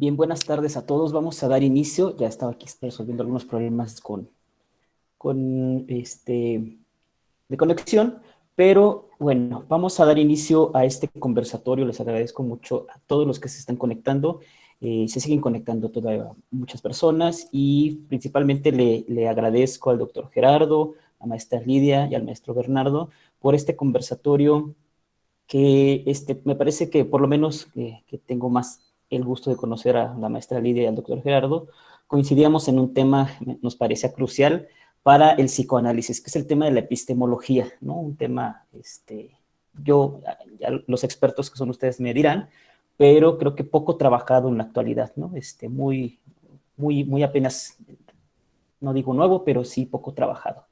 Bien, buenas tardes a todos. Vamos a dar inicio. Ya estaba aquí resolviendo algunos problemas con de conexión, pero bueno, vamos a dar inicio a este conversatorio. Les agradezco mucho a todos los que se están conectando. Se siguen conectando todavía muchas personas y principalmente le agradezco al doctor Gerardo, a maestra Lidia y al maestro Bernardo por este conversatorio que me parece que por lo menos que tengo más el gusto de conocer a la maestra Lidia y al doctor Gerardo, coincidíamos en un tema que nos parecía crucial para el psicoanálisis, que es el tema de la epistemología, ¿no? Un tema, ya los expertos que son ustedes me dirán, pero creo que poco trabajado en la actualidad, ¿no? Muy apenas, no digo nuevo, pero sí poco trabajado.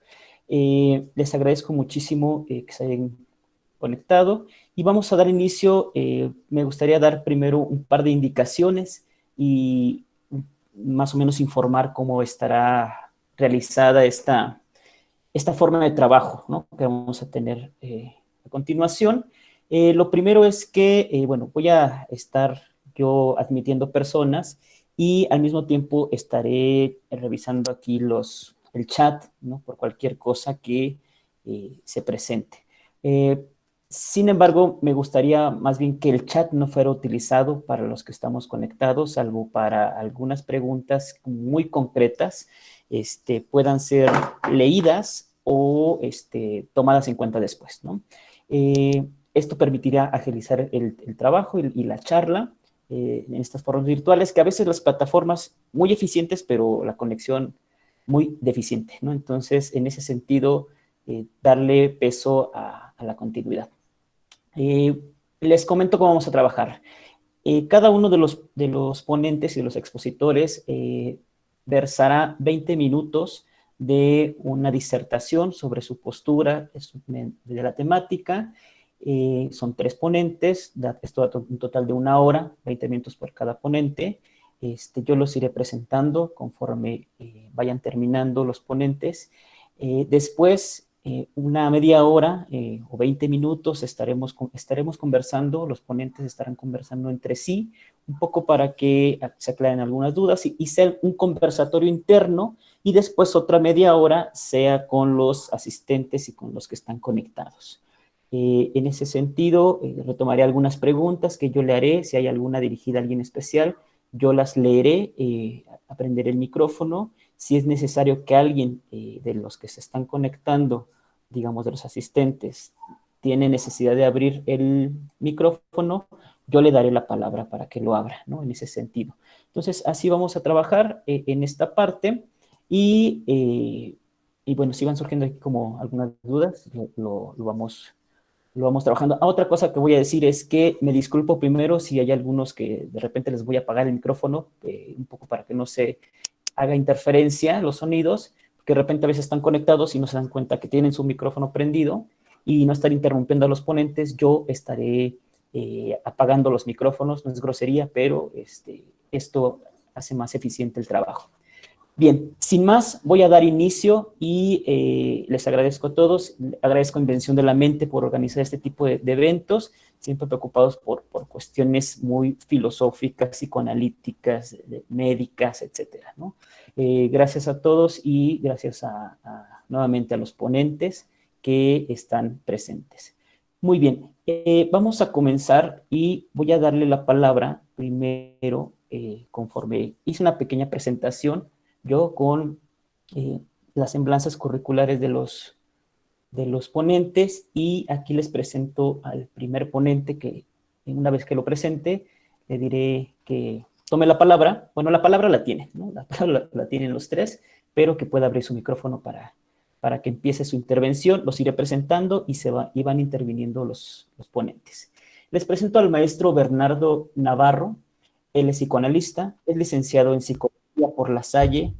Les agradezco muchísimo que se hayan conectado y vamos a dar inicio. Me gustaría dar primero un par de indicaciones y más o menos informar cómo estará realizada esta forma de trabajo, ¿no?, que vamos a tener a continuación. Lo primero es que, bueno, voy a estar yo admitiendo personas y al mismo tiempo estaré revisando aquí el chat, ¿no?, por cualquier cosa que se presente. Sin embargo, me gustaría más bien que el chat no fuera utilizado para los que estamos conectados, salvo para algunas preguntas muy concretas, puedan ser leídas o tomadas en cuenta después, ¿no? Esto permitirá agilizar el trabajo y la charla en estas formas virtuales, que a veces las plataformas muy eficientes, pero la conexión muy deficiente, ¿no? Entonces, en ese sentido, darle peso a la continuidad. Les comento cómo vamos a trabajar. Cada uno de los ponentes y de los expositores versará 20 minutos de una disertación sobre su postura de la temática. Son 3 ponentes, esto da un total de 1 hora, 20 minutos por cada ponente. Yo los iré presentando conforme vayan terminando los ponentes. Después, una media hora o 20 minutos estaremos conversando, los ponentes estarán conversando entre sí, un poco para que se aclaren algunas dudas y sea un conversatorio interno, y después otra media hora sea con los asistentes y con los que están conectados. En ese sentido, retomaré algunas preguntas que yo le haré. Si hay alguna dirigida a alguien especial, yo las leeré, aprenderé el micrófono. Si es necesario que alguien de los que se están conectando, digamos de los asistentes, tiene necesidad de abrir el micrófono, yo le daré la palabra para que lo abra, ¿no?, en ese sentido. Entonces, así vamos a trabajar en esta parte y bueno, si van surgiendo aquí como algunas dudas, lo vamos trabajando. Otra cosa que voy a decir es que me disculpo primero si hay algunos que de repente les voy a apagar el micrófono, un poco para que no se haga interferencia los sonidos, que de repente a veces están conectados y no se dan cuenta que tienen su micrófono prendido, y no estar interrumpiendo a los ponentes. Yo estaré apagando los micrófonos, no es grosería, pero esto hace más eficiente el trabajo. Bien, sin más, voy a dar inicio y les agradezco a todos. Agradezco a Invención de la Mente por organizar este tipo de eventos, siempre preocupados por cuestiones muy filosóficas, psicoanalíticas, médicas, etcétera, ¿no? Gracias a todos y gracias nuevamente a los ponentes que están presentes. Muy bien, vamos a comenzar y voy a darle la palabra primero, conforme hice una pequeña presentación, yo con las semblanzas curriculares de los ponentes, y aquí les presento al primer ponente, que una vez que lo presente, le diré que tome la palabra. Bueno, la palabra la tiene, ¿no? La palabra la tienen los 3, pero que pueda abrir su micrófono para que empiece su intervención. Los iré presentando y van interviniendo los ponentes. Les presento al maestro Bernardo Navarro. Él es psicoanalista, es licenciado en psicología por La Salle,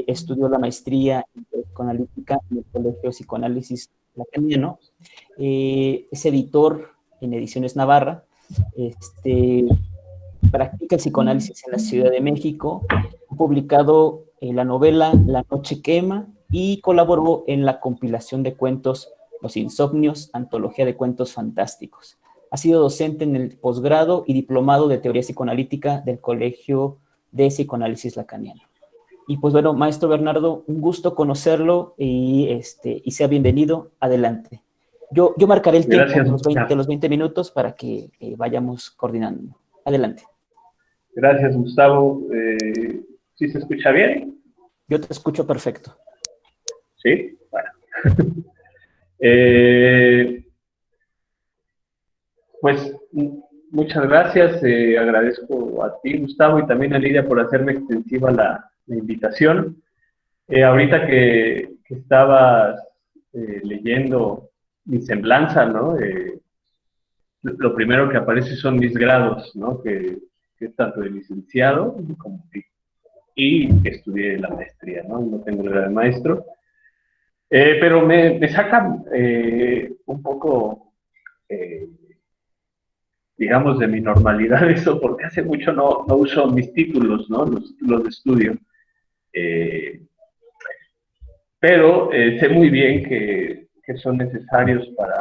estudió la maestría en psicoanalítica en el Colegio de Psicoanálisis Lacaniano, es editor en Ediciones Navarra, practica el psicoanálisis en la Ciudad de México, ha publicado la novela La Noche Quema y colaboró en la compilación de cuentos Los Insomnios, antología de cuentos fantásticos. Ha sido docente en el posgrado y diplomado de teoría psicoanalítica del Colegio de Psicoanálisis Lacaniano. Y pues bueno, maestro Bernardo, un gusto conocerlo y sea bienvenido. Adelante. Yo marcaré el tiempo Gracias, de los 20 minutos para que vayamos coordinando. Adelante. gracias, Gustavo. ¿Sí se escucha bien? Yo te escucho perfecto. Sí, bueno. Eh, pues muchas gracias. Agradezco a ti, Gustavo, y también a Lidia por hacerme extensiva la invitación. Ahorita que estabas leyendo mi semblanza, ¿no? Lo primero que aparece son mis grados, ¿no? Que es tanto de licenciado como y estudié la maestría, ¿no? No tengo la edad de maestro. Pero me saca un poco, eh, digamos, de mi normalidad eso, porque hace mucho no uso mis títulos, ¿no? Los títulos de estudio. Eh, pero sé muy bien que son necesarios para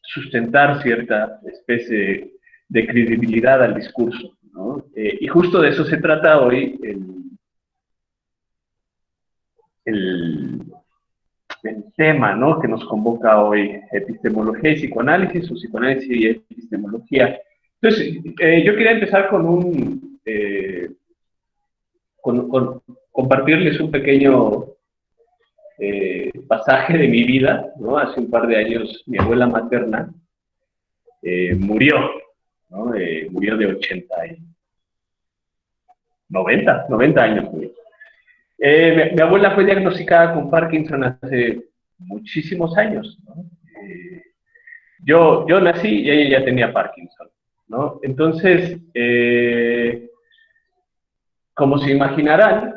sustentar cierta especie de credibilidad al discurso, ¿no? Y justo de eso se trata hoy el, el tema, ¿no? Que nos convoca hoy, epistemología y psicoanálisis, o psicoanálisis y epistemología. Entonces, yo quería empezar con compartirles un pequeño pasaje de mi vida, ¿no? Hace un par de años mi abuela materna murió, ¿no? Murió de 90 años. Murió. Mi abuela fue diagnosticada con Parkinson hace muchísimos años, ¿no? Yo nací y ella ya tenía Parkinson, ¿no? Entonces, como se imaginarán,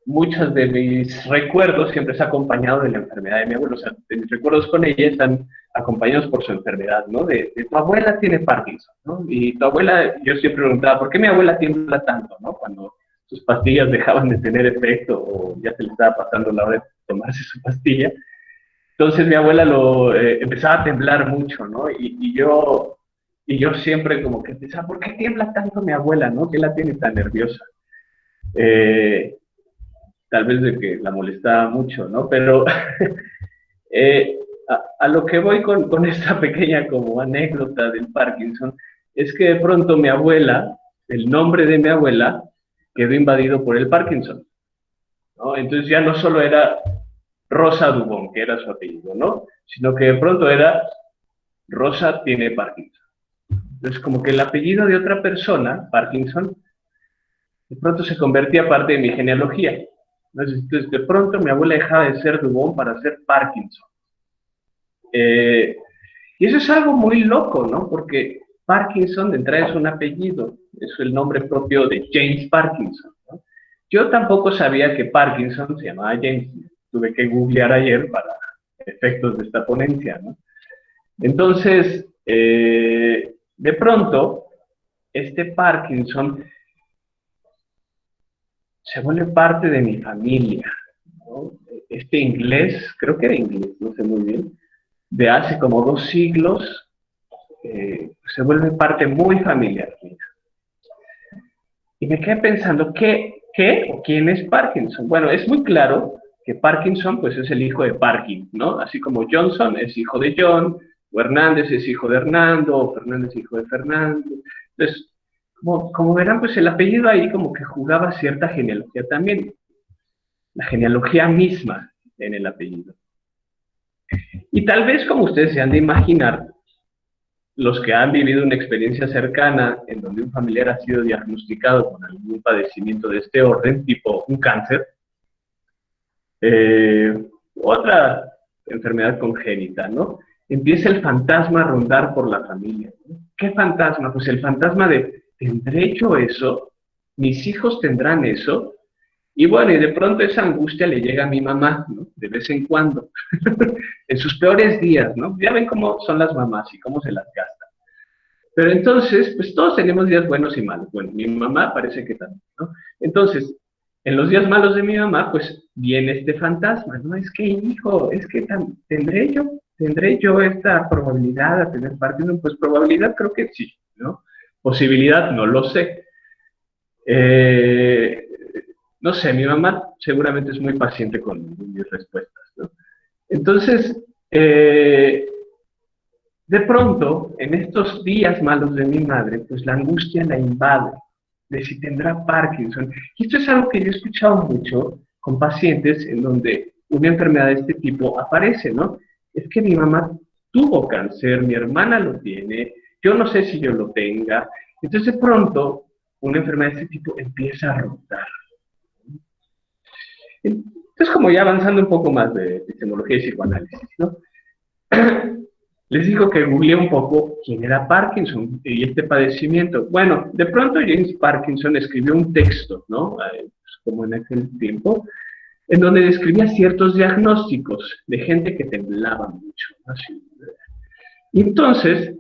muchos de mis recuerdos siempre se han acompañado de la enfermedad de mi abuelo. O sea, mis recuerdos con ella están acompañados por su enfermedad, ¿no? De tu abuela tiene Parkinson, ¿no? Y tu abuela, yo siempre preguntaba, ¿por qué mi abuela tiembla tanto, ¿no? Cuando sus pastillas dejaban de tener efecto o ya se le estaba pasando la hora de tomarse su pastilla. Entonces mi abuela empezaba a temblar mucho, ¿no? Y yo siempre como que pensaba, ¿por qué tiembla tanto mi abuela, no? ¿Qué la tiene tan nerviosa? Eh, Tal vez de que la molestaba mucho, ¿no? Pero eh, a lo que voy con esta pequeña como anécdota del Parkinson es que de pronto mi abuela, el nombre de mi abuela, quedó invadido por el Parkinson, ¿no? Entonces ya no solo era Rosa Dubón, que era su apellido, ¿no? Sino que de pronto era Rosa tiene Parkinson. Entonces como que el apellido de otra persona, Parkinson, de pronto se convertía parte de mi genealogía. Entonces, de pronto mi abuela dejaba de ser Dubón para ser Parkinson. Y eso es algo muy loco, ¿no? Porque Parkinson de entrada es un apellido, es el nombre propio de James Parkinson, ¿no? Yo tampoco sabía que Parkinson se llamaba James, tuve que googlear ayer para efectos de esta ponencia, ¿no? Entonces, de pronto, este Parkinson se vuelve parte de mi familia, ¿no? Este inglés, creo que era inglés, no sé muy bien, de hace como 2 siglos, se vuelve parte muy familiar mía. Y me quedé pensando, ¿qué o quién es Parkinson? Bueno, es muy claro que Parkinson pues es el hijo de Parkin, ¿no? Así como Johnson es hijo de John, o Hernández es hijo de Hernando, o Fernández es hijo de Fernando. Entonces, como verán, pues el apellido ahí como que jugaba cierta genealogía también, la genealogía misma en el apellido. Y tal vez como ustedes se han de imaginar, los que han vivido una experiencia cercana en donde un familiar ha sido diagnosticado con algún padecimiento de este orden, tipo un cáncer, otra enfermedad congénita, ¿no? Empieza el fantasma a rondar por la familia. ¿Qué fantasma? Pues el fantasma de, ¿tendré yo eso? ¿Mis hijos tendrán eso? Y bueno, y de pronto esa angustia le llega a mi mamá, ¿no? De vez en cuando, en sus peores días, ¿no? Ya ven cómo son las mamás y cómo se las gastan. Pero entonces, pues todos tenemos días buenos y malos. Bueno, mi mamá parece que también, ¿no? Entonces, en los días malos de mi mamá, pues viene este fantasma, ¿no? Es que, hijo, es que tendré yo ¿tendré yo esta probabilidad de tener Parkinson? Pues probabilidad creo que sí, ¿no? Posibilidad no lo sé. Eh, no sé, mi mamá seguramente es muy paciente con mis respuestas, ¿no? Entonces, de pronto, en estos días malos de mi madre, pues la angustia la invade de si tendrá Parkinson. Y esto es algo que yo he escuchado mucho con pacientes en donde una enfermedad de este tipo aparece, ¿no? Es que mi mamá tuvo cáncer, mi hermana lo tiene, yo no sé si yo lo tenga. Entonces, de pronto, una enfermedad de este tipo empieza a rotar. Entonces, como ya avanzando un poco más de epistemología y psicoanálisis, ¿no? Les digo que googleé un poco quién era Parkinson y este padecimiento. Bueno, de pronto James Parkinson escribió un texto, ¿no? Como en aquel tiempo, en donde describía ciertos diagnósticos de gente que temblaba mucho. Así. Y entonces,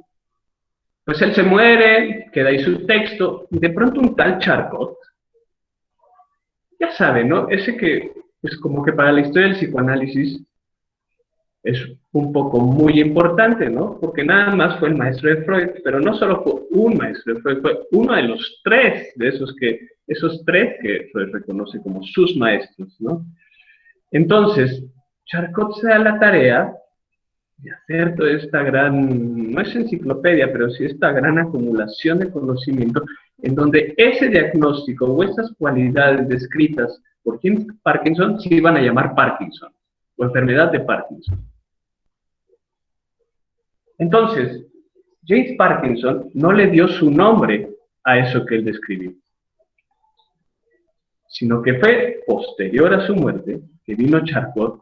pues él se muere, queda ahí su texto, y de pronto un tal Charcot, ya sabe, ¿no? Ese que, pues como que para la historia del psicoanálisis es un poco muy importante, ¿no? Porque nada más fue el maestro de Freud, pero no solo fue un maestro de Freud, fue uno de los tres, de esos tres que Freud reconoce como sus maestros, ¿no? Entonces, Charcot se da la tarea de hacer toda esta gran, no es enciclopedia, pero sí esta gran acumulación de conocimiento, en donde ese diagnóstico o esas cualidades descritas por James Parkinson se iban a llamar Parkinson, o enfermedad de Parkinson. Entonces, James Parkinson no le dio su nombre a eso que él describió, sino que fue posterior a su muerte que vino Charcot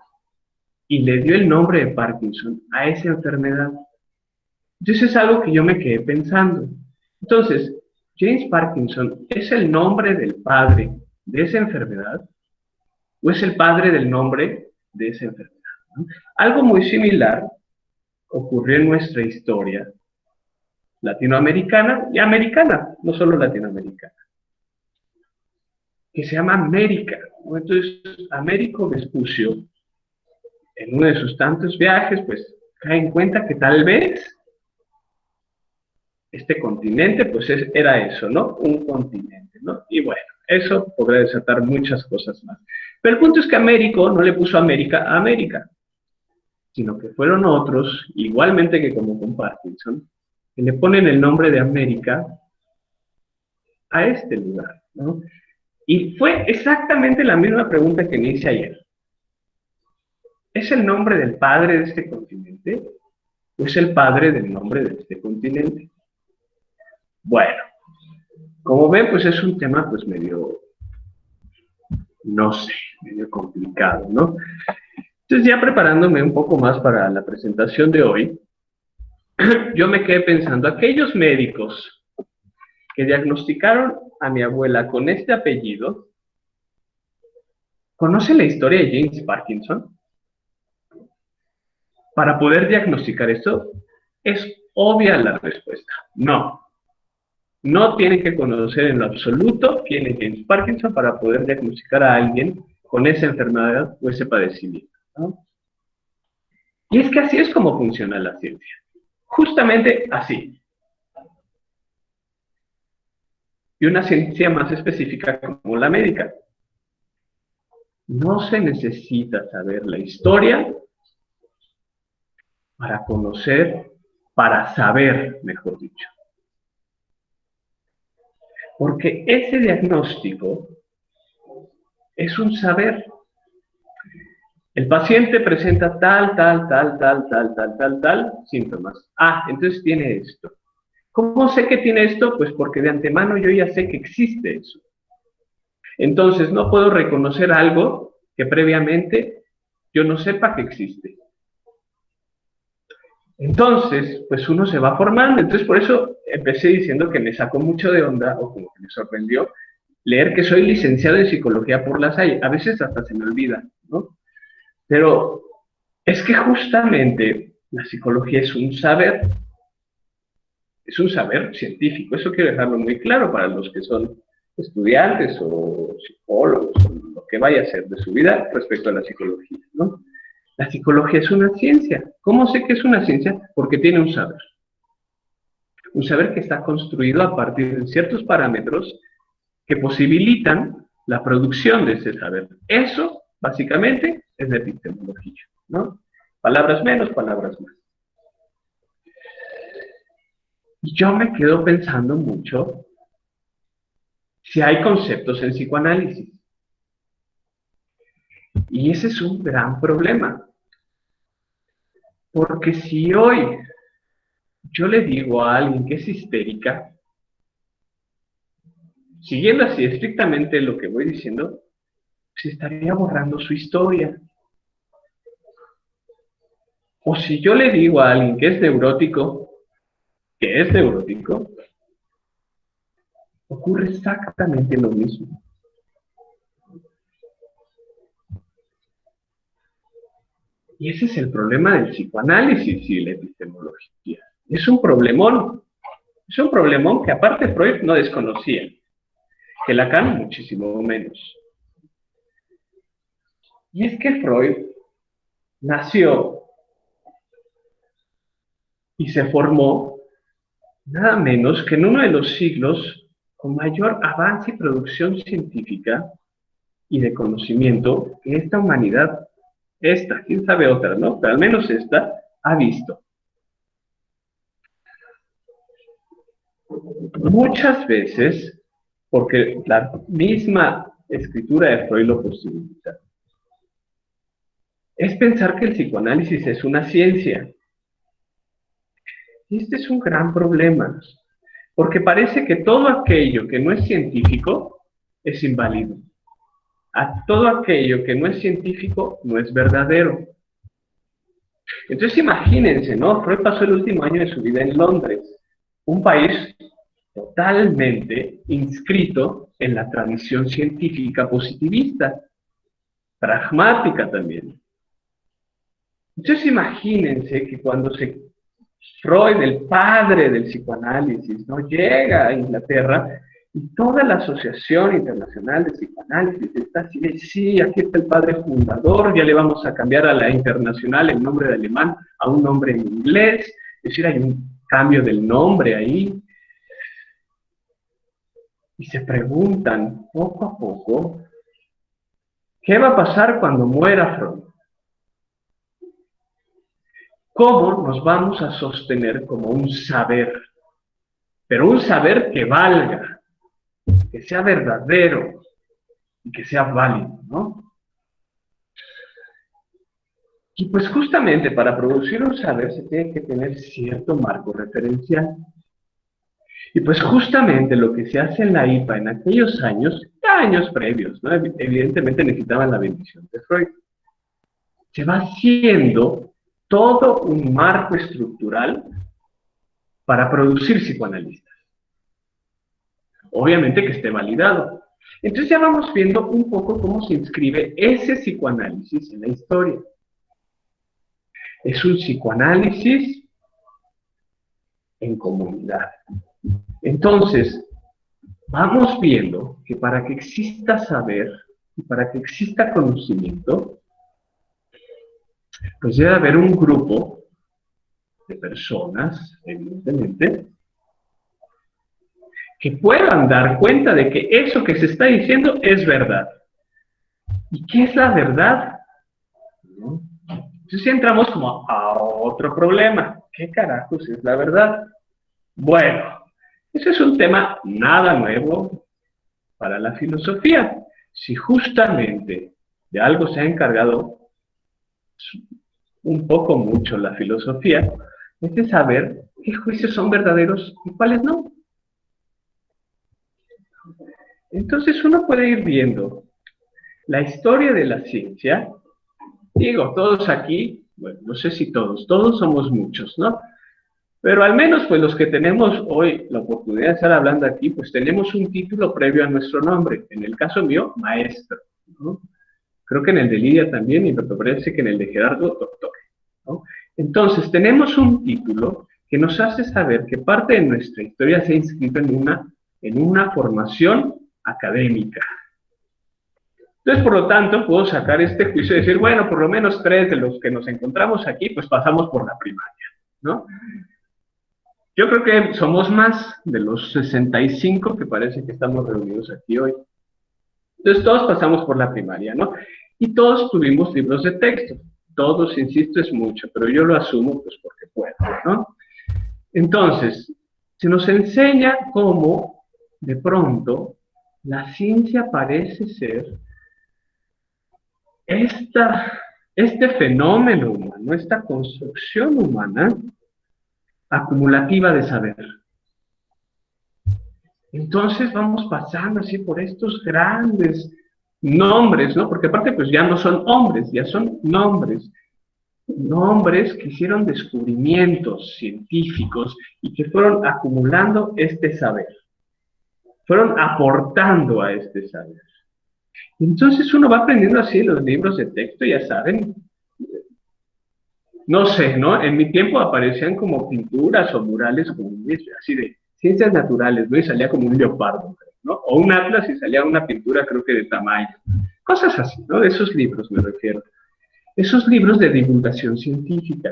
y le dio el nombre de Parkinson a esa enfermedad. Entonces es algo que yo me quedé pensando. Entonces, James Parkinson, ¿es el nombre del padre de esa enfermedad o es el padre del nombre de esa enfermedad? ¿No? Algo muy similar ocurrió en nuestra historia latinoamericana y americana, no solo latinoamericana, que se llama América. Entonces, Américo Vespucio, en uno de sus tantos viajes, pues cae en cuenta que tal vez este continente, pues era eso, ¿no? Un continente, ¿no? Y bueno, eso podría desatar muchas cosas más. Pero el punto es que Américo no le puso América a América, sino que fueron otros, igualmente que como con Parkinson, que le ponen el nombre de América a este lugar, ¿no? Y fue exactamente la misma pregunta que me hice ayer. ¿Es el nombre del padre de este continente o es el padre del nombre de este continente? Bueno, como ven, pues es un tema pues medio, no sé, medio complicado, ¿no? Entonces ya preparándome un poco más para la presentación de hoy, yo me quedé pensando, aquellos médicos que diagnosticaron a mi abuela con este apellido, ¿conocen la historia de James Parkinson? Para poder diagnosticar esto, es obvia la respuesta. No. No tienen que conocer en lo absoluto quién es James Parkinson para poder diagnosticar a alguien con esa enfermedad o ese padecimiento, ¿no? Y es que así es como funciona la ciencia. Justamente así. Y una ciencia más específica como la médica. No se necesita saber la historia para conocer, para saber, mejor dicho. Porque ese diagnóstico es un saber. El paciente presenta tal síntomas. Ah, entonces tiene esto. ¿Cómo sé que tiene esto? Pues porque de antemano yo ya sé que existe eso. Entonces no puedo reconocer algo que previamente yo no sepa que existe. Entonces, pues uno se va formando. Entonces por eso empecé diciendo que me sacó mucho de onda, o como que me sorprendió, leer que soy licenciado en psicología por la Salle. A veces hasta se me olvida, ¿no? Pero es que justamente la psicología es un saber científico. Eso quiero dejarlo muy claro para los que son estudiantes o psicólogos o lo que vaya a ser de su vida respecto a la psicología, ¿no? La psicología es una ciencia. ¿Cómo sé que es una ciencia? Porque tiene un saber. Un saber que está construido a partir de ciertos parámetros que posibilitan la producción de ese saber. Eso, básicamente, es la epistemología, ¿no? Palabras menos, palabras más. Y yo me quedo pensando mucho si hay conceptos en psicoanálisis. Y ese es un gran problema. Porque si hoy yo le digo a alguien que es histérica, siguiendo así estrictamente lo que voy diciendo, se estaría borrando su historia. O si yo le digo a alguien que es neurótico, ocurre exactamente lo mismo. Y ese es el problema del psicoanálisis y la epistemología. Es un problemón. Es un problemón que aparte Freud no desconocía, que Lacan muchísimo menos. Y es que Freud nació y se formó nada menos que en uno de los siglos con mayor avance y producción científica y de conocimiento que esta humanidad, quién sabe otra, ¿no? Pero al menos esta, ha visto. Muchas veces, porque la misma escritura de Freud lo posibilita, es pensar que el psicoanálisis es una ciencia. Y este es un gran problema, porque parece que todo aquello que no es científico es inválido. A todo aquello que no es científico no es verdadero. Entonces imagínense, ¿no? Freud pasó el último año de su vida en Londres, un país totalmente inscrito en la tradición científica positivista, pragmática también. Entonces imagínense que cuando Freud, el padre del psicoanálisis, ¿no? Llega a Inglaterra y toda la Asociación Internacional de Psicoanálisis está así de, sí, aquí está el padre fundador, ya le vamos a cambiar a la internacional el nombre de alemán a un nombre en inglés, es decir, hay un cambio del nombre ahí. Y se preguntan poco a poco, ¿qué va a pasar cuando muera Freud? ¿Cómo nos vamos a sostener como un saber? Pero un saber que valga, que sea verdadero y que sea válido, ¿no? Y pues justamente para producir un saber se tiene que tener cierto marco referencial. Y pues justamente lo que se hace en la IPA en aquellos años, años previos, ¿no? Evidentemente necesitaban la bendición de Freud, se va haciendo todo un marco estructural para producir psicoanalistas. Obviamente que esté validado. Entonces ya vamos viendo un poco cómo se inscribe ese psicoanálisis en la historia. Es un psicoanálisis en comunidad. Entonces, vamos viendo que para que exista saber y para que exista conocimiento, pues debe haber un grupo de personas, evidentemente, que puedan dar cuenta de que eso que se está diciendo es verdad. ¿Y qué es la verdad? ¿No? Entonces entramos como a otro problema. ¿Qué carajos es la verdad? Bueno, ese es un tema nada nuevo para la filosofía. Si justamente de algo se ha encargado un poco mucho la filosofía, es de saber qué juicios son verdaderos y cuáles no. Entonces uno puede ir viendo la historia de la ciencia. Digo, todos aquí, bueno, no sé si todos somos muchos, ¿no? Pero al menos pues los que tenemos hoy la oportunidad de estar hablando aquí, pues tenemos un título previo a nuestro nombre. En el caso mío, maestro, ¿no? Creo que en el de Lidia también, y me parece que en el de Gerardo, doctor, ¿no? Entonces, tenemos un título que nos hace saber que parte de nuestra historia se ha inscrito en una formación académica. Entonces, por lo tanto, puedo sacar este juicio y decir, bueno, por lo menos 3 de los que nos encontramos aquí, pues pasamos por la primaria, ¿no? Yo creo que somos más de los 65 que parece que estamos reunidos aquí hoy. Entonces, todos pasamos por la primaria, ¿no? Y todos tuvimos libros de texto. Todos, insisto, es mucho, pero yo lo asumo pues porque puedo, ¿no? Entonces, se nos enseña cómo, de pronto, la ciencia parece ser este fenómeno humano, esta construcción humana acumulativa de saber. Entonces vamos pasando así por estos grandes nombres, ¿no? Porque aparte pues ya no son hombres, ya son nombres. Nombres que hicieron descubrimientos científicos y que fueron acumulando este saber. Fueron aportando a este saber. Entonces uno va aprendiendo así los libros de texto, ya saben. No sé, ¿no? En mi tiempo aparecían como pinturas o murales como así de ciencias naturales, ¿no? Y salía como un leopardo, ¿no? O un atlas y salía una pintura, creo que de tamaño. Cosas así, ¿no? De esos libros me refiero. Esos libros de divulgación científica,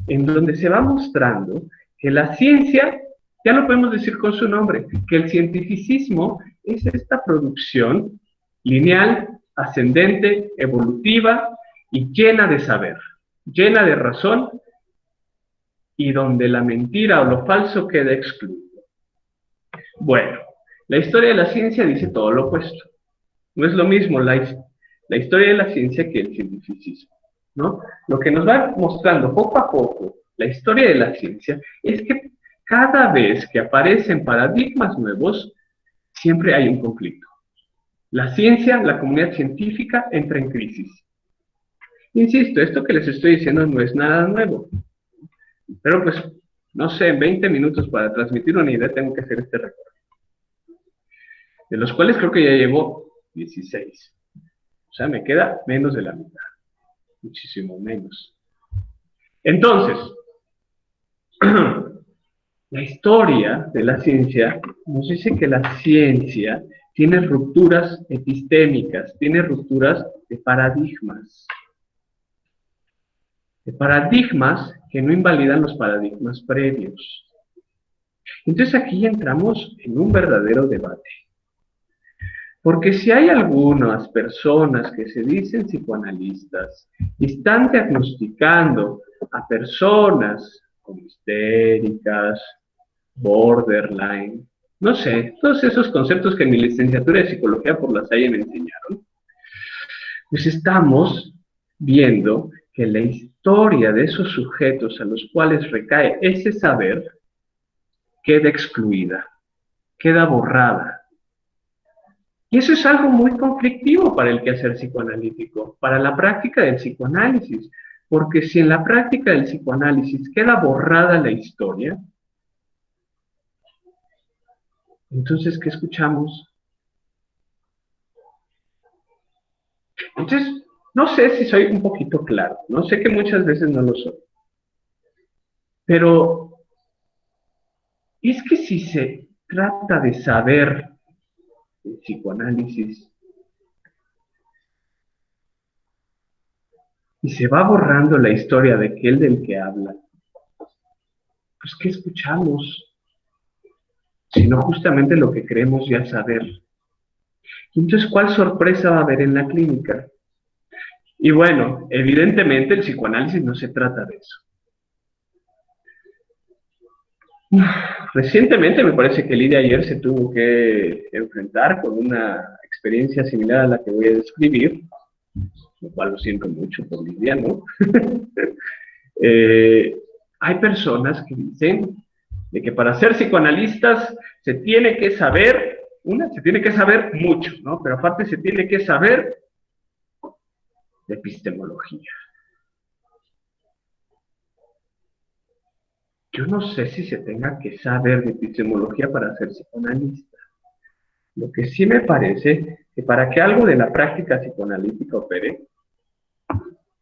en donde se va mostrando que la ciencia, ya lo podemos decir con su nombre, que el cientificismo es esta producción lineal, ascendente, evolutiva y llena de saber, llena de razón y donde la mentira o lo falso queda excluido. Bueno, la historia de la ciencia dice todo lo opuesto. No es lo mismo la historia de la ciencia que el cientificismo, ¿no? Lo que nos va mostrando poco a poco la historia de la ciencia es que cada vez que aparecen paradigmas nuevos, siempre hay un conflicto. La ciencia, la comunidad científica entra en crisis. Insisto, esto que les estoy diciendo no es nada nuevo. Pero pues, no sé, en 20 minutos para transmitir una idea tengo que hacer este recorrido. De los cuales creo que ya llevo 16. O sea, me queda menos de la mitad. Muchísimo menos. Entonces, la historia de la ciencia nos dice que la ciencia tiene rupturas epistémicas, tiene rupturas de paradigmas. De paradigmas que no invalidan los paradigmas previos. Entonces aquí entramos en un verdadero debate. Porque si hay algunas personas que se dicen psicoanalistas y están diagnosticando a personas como histéricas, borderline, no sé, todos esos conceptos que en mi licenciatura de psicología por la Salle me enseñaron, pues estamos viendo que la historia de esos sujetos a los cuales recae ese saber queda excluida, queda borrada. Y eso es algo muy conflictivo para el quehacer psicoanalítico, para la práctica del psicoanálisis, porque si en la práctica del psicoanálisis queda borrada la historia, entonces, ¿qué escuchamos? Entonces, no sé si soy un poquito claro, no sé que muchas veces no lo soy, pero es que si se trata de saber el psicoanálisis y se va borrando la historia de aquel del que habla, pues ¿qué escuchamos? Sino justamente lo que creemos ya saber. Y entonces, ¿cuál sorpresa va a haber en la clínica? Y bueno, evidentemente el psicoanálisis no se trata de eso. Recientemente me parece que Lidia ayer se tuvo que enfrentar con una experiencia similar a la que voy a describir, lo cual lo siento mucho por Lidia, ¿no? Hay personas que dicen de que para ser psicoanalistas se tiene que saber, se tiene que saber mucho, ¿no? Pero aparte se tiene que saber de epistemología. Yo no sé si se tenga que saber de epistemología para ser psicoanalista. Lo que sí me parece que para que algo de la práctica psicoanalítica opere,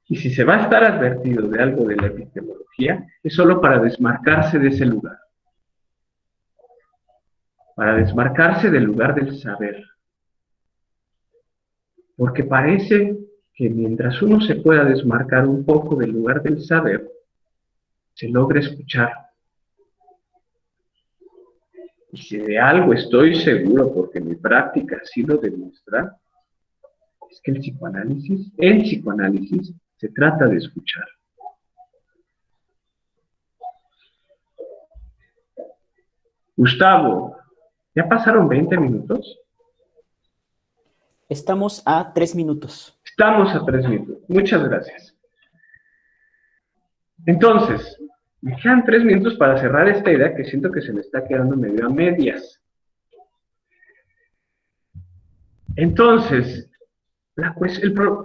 y si se va a estar advertido de algo de la epistemología, es solo para desmarcarse de ese lugar. Para desmarcarse del lugar del saber. porque parece que mientras uno se pueda desmarcar un poco del lugar del saber, se logra escuchar. Y si de algo estoy seguro, porque mi práctica así lo demuestra, es que el psicoanálisis se trata de escuchar. Gustavo, ¿ya pasaron 20 minutos? Estamos a 3 minutos. Estamos a 3 minutos. Muchas gracias. Entonces, me quedan 3 minutos para cerrar esta idea que siento que se me está quedando medio a medias. Entonces,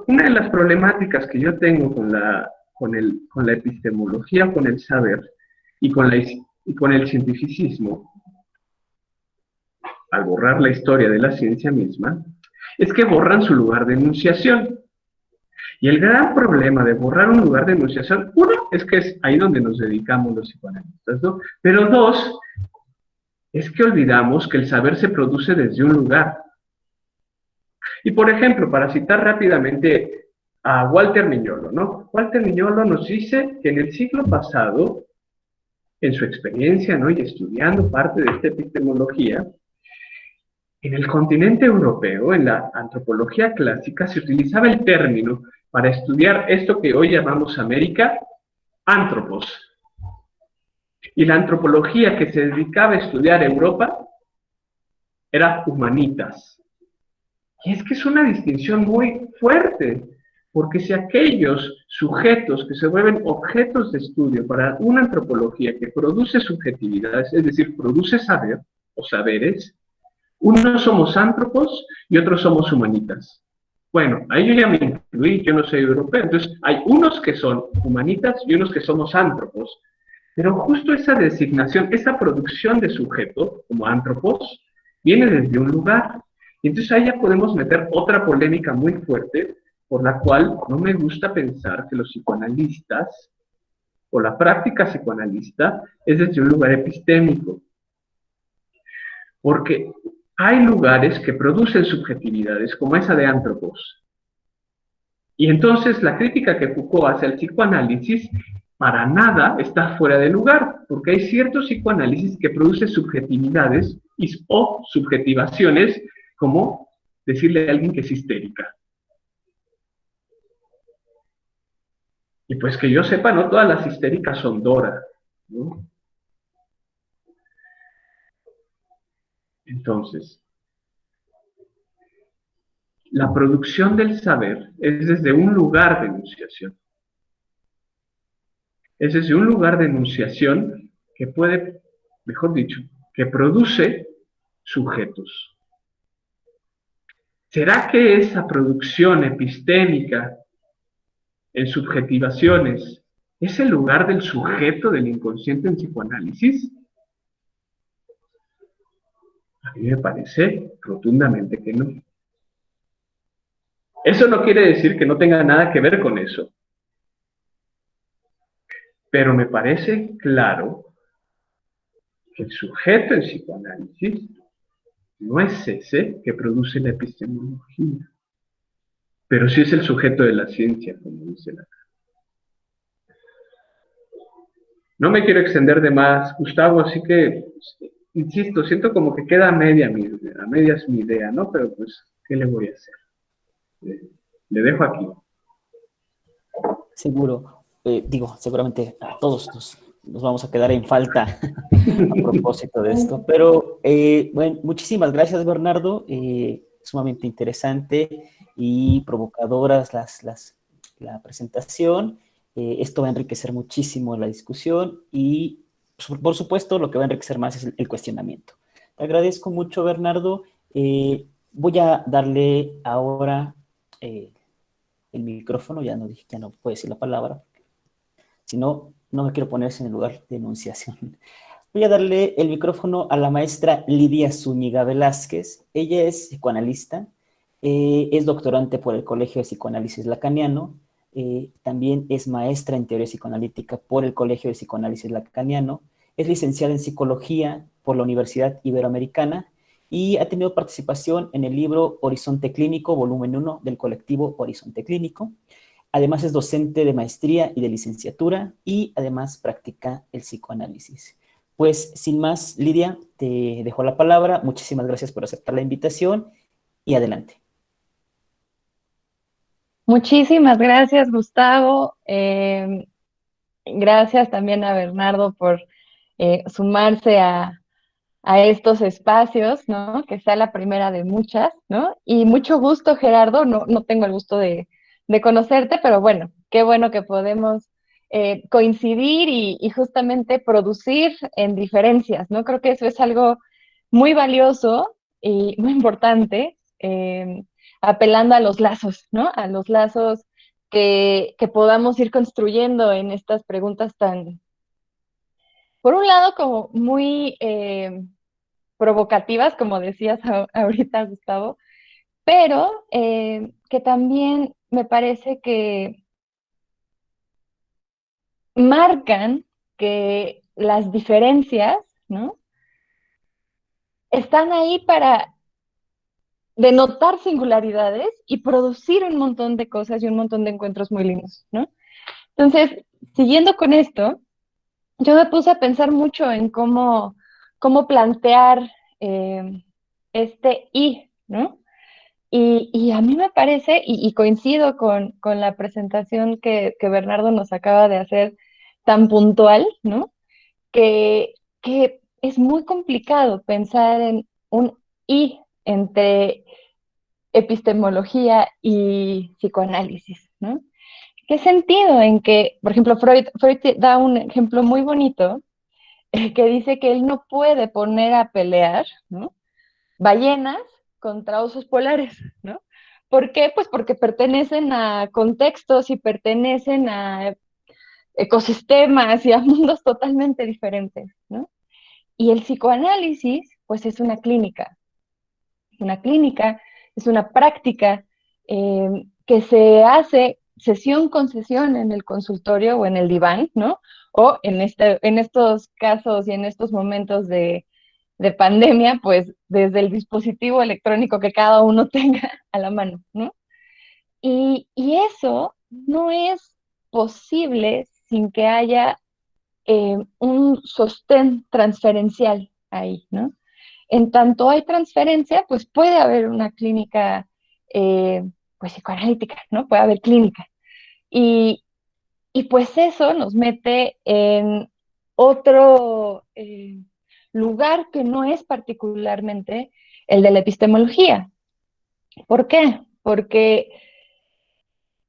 una de las problemáticas que yo tengo con la epistemología, con el saber y con el cientificismo, al borrar la historia de la ciencia misma, es que borran su lugar de enunciación. Y el gran problema de borrar un lugar de enunciación, uno, es que es ahí donde nos dedicamos los psicoanalistas, ¿no? Pero dos, es que olvidamos que el saber se produce desde un lugar. Y por ejemplo, para citar rápidamente a Walter Mignolo, ¿no? Walter Mignolo nos dice que en el siglo pasado, en su experiencia, ¿no? Y estudiando parte de esta epistemología, en el continente europeo, en la antropología clásica, se utilizaba el término para estudiar esto que hoy llamamos América, antropos. Y la antropología que se dedicaba a estudiar Europa era humanitas. Y es que es una distinción muy fuerte, porque si aquellos sujetos que se vuelven objetos de estudio para una antropología que produce subjetividades, es decir, produce saber o saberes, unos somos antropos y otros somos humanitas. Bueno, ahí yo ya me incluí, yo no soy europeo, entonces hay unos que son humanitas y unos que somos antropos, pero justo esa designación, esa producción de sujeto como antropos, viene desde un lugar. Y entonces ahí ya podemos meter otra polémica muy fuerte, por la cual no me gusta pensar que los psicoanalistas o la práctica psicoanalista es desde un lugar epistémico. Porque hay lugares que producen subjetividades, como esa de antropos. Y entonces la crítica que Foucault hace al psicoanálisis para nada está fuera de lugar, porque hay ciertos psicoanálisis que producen subjetividades o subjetivaciones, como decirle a alguien que es histérica. Y pues que yo sepa, no todas las histéricas son Dora, ¿no? Entonces, la producción del saber es desde un lugar de enunciación. Es desde un lugar de enunciación que puede, mejor dicho, que produce sujetos. ¿Será que esa producción epistémica en subjetivaciones es el lugar del sujeto del inconsciente en psicoanálisis? A mí me parece rotundamente que no. Eso no quiere decir que no tenga nada que ver con eso. Pero me parece claro que el sujeto en psicoanálisis no es ese que produce la epistemología, pero sí es el sujeto de la ciencia, como dice la. No me quiero extender de más, Gustavo, así que, insisto, siento como que queda a medias mi idea, ¿no? Pero pues, ¿qué le voy a hacer? Le dejo aquí. Seguro, seguramente a todos nos vamos a quedar en falta a propósito de esto. Pero, bueno, muchísimas gracias, Bernardo. Sumamente interesante y provocadoras la presentación. Esto va a enriquecer muchísimo la discusión y, por supuesto, lo que va a enriquecer más es el cuestionamiento. Te agradezco mucho, Bernardo. Voy a darle ahora el micrófono, ya no puedo decir la palabra, si no, no me quiero ponerse en el lugar de enunciación. Voy a darle el micrófono a la maestra Lidia Zúñiga Velázquez. Ella es psicoanalista, es doctorante por el Colegio de Psicoanálisis Lacaniano, también es maestra en teoría psicoanalítica por el Colegio de Psicoanálisis Lacaniano, es licenciada en psicología por la Universidad Iberoamericana y ha tenido participación en el libro Horizonte Clínico, volumen 1 del colectivo Horizonte Clínico. Además es docente de maestría y de licenciatura y además practica el psicoanálisis. Pues sin más, Lidia, te dejo la palabra. Muchísimas gracias por aceptar la invitación y adelante. Muchísimas gracias, Gustavo. Gracias también a Bernardo por sumarse a estos espacios, ¿no? Que sea la primera de muchas, ¿no? Y mucho gusto, Gerardo. No tengo el gusto de conocerte, pero bueno, qué bueno que podemos coincidir y justamente producir en diferencias, ¿no? Creo que eso es algo muy valioso y muy importante, apelando a los lazos, ¿no? A los lazos que podamos ir construyendo en estas preguntas tan, por un lado, como muy provocativas, como decías ahorita, Gustavo, pero que también me parece que marcan que las diferencias, ¿no? Están ahí para denotar singularidades y producir un montón de cosas y un montón de encuentros muy lindos, ¿no? Entonces, siguiendo con esto, yo me puse a pensar mucho en cómo plantear este y, ¿no? Y a mí me parece, y coincido con la presentación que Bernardo nos acaba de hacer tan puntual, ¿no? Que es muy complicado pensar en un y entre epistemología y psicoanálisis, ¿no? ¿Qué sentido en que, por ejemplo, Freud da un ejemplo muy bonito que dice que él no puede poner a pelear, ¿no? Ballenas contra osos polares, ¿no? ¿Por qué? Pues porque pertenecen a contextos y pertenecen a ecosistemas y a mundos totalmente diferentes, ¿no? Y el psicoanálisis, pues una clínica, es una práctica que se hace sesión con sesión en el consultorio o en el diván, ¿no? O en estos casos y en estos momentos de pandemia, pues desde el dispositivo electrónico que cada uno tenga a la mano, ¿no? Y eso no es posible sin que haya un sostén transferencial ahí, ¿no? En tanto hay transferencia, pues puede haber una clínica, pues psicoanalítica, ¿no? Puede haber clínica. Y, y pues eso nos mete en otro lugar que no es particularmente el de la epistemología. ¿Por qué? Porque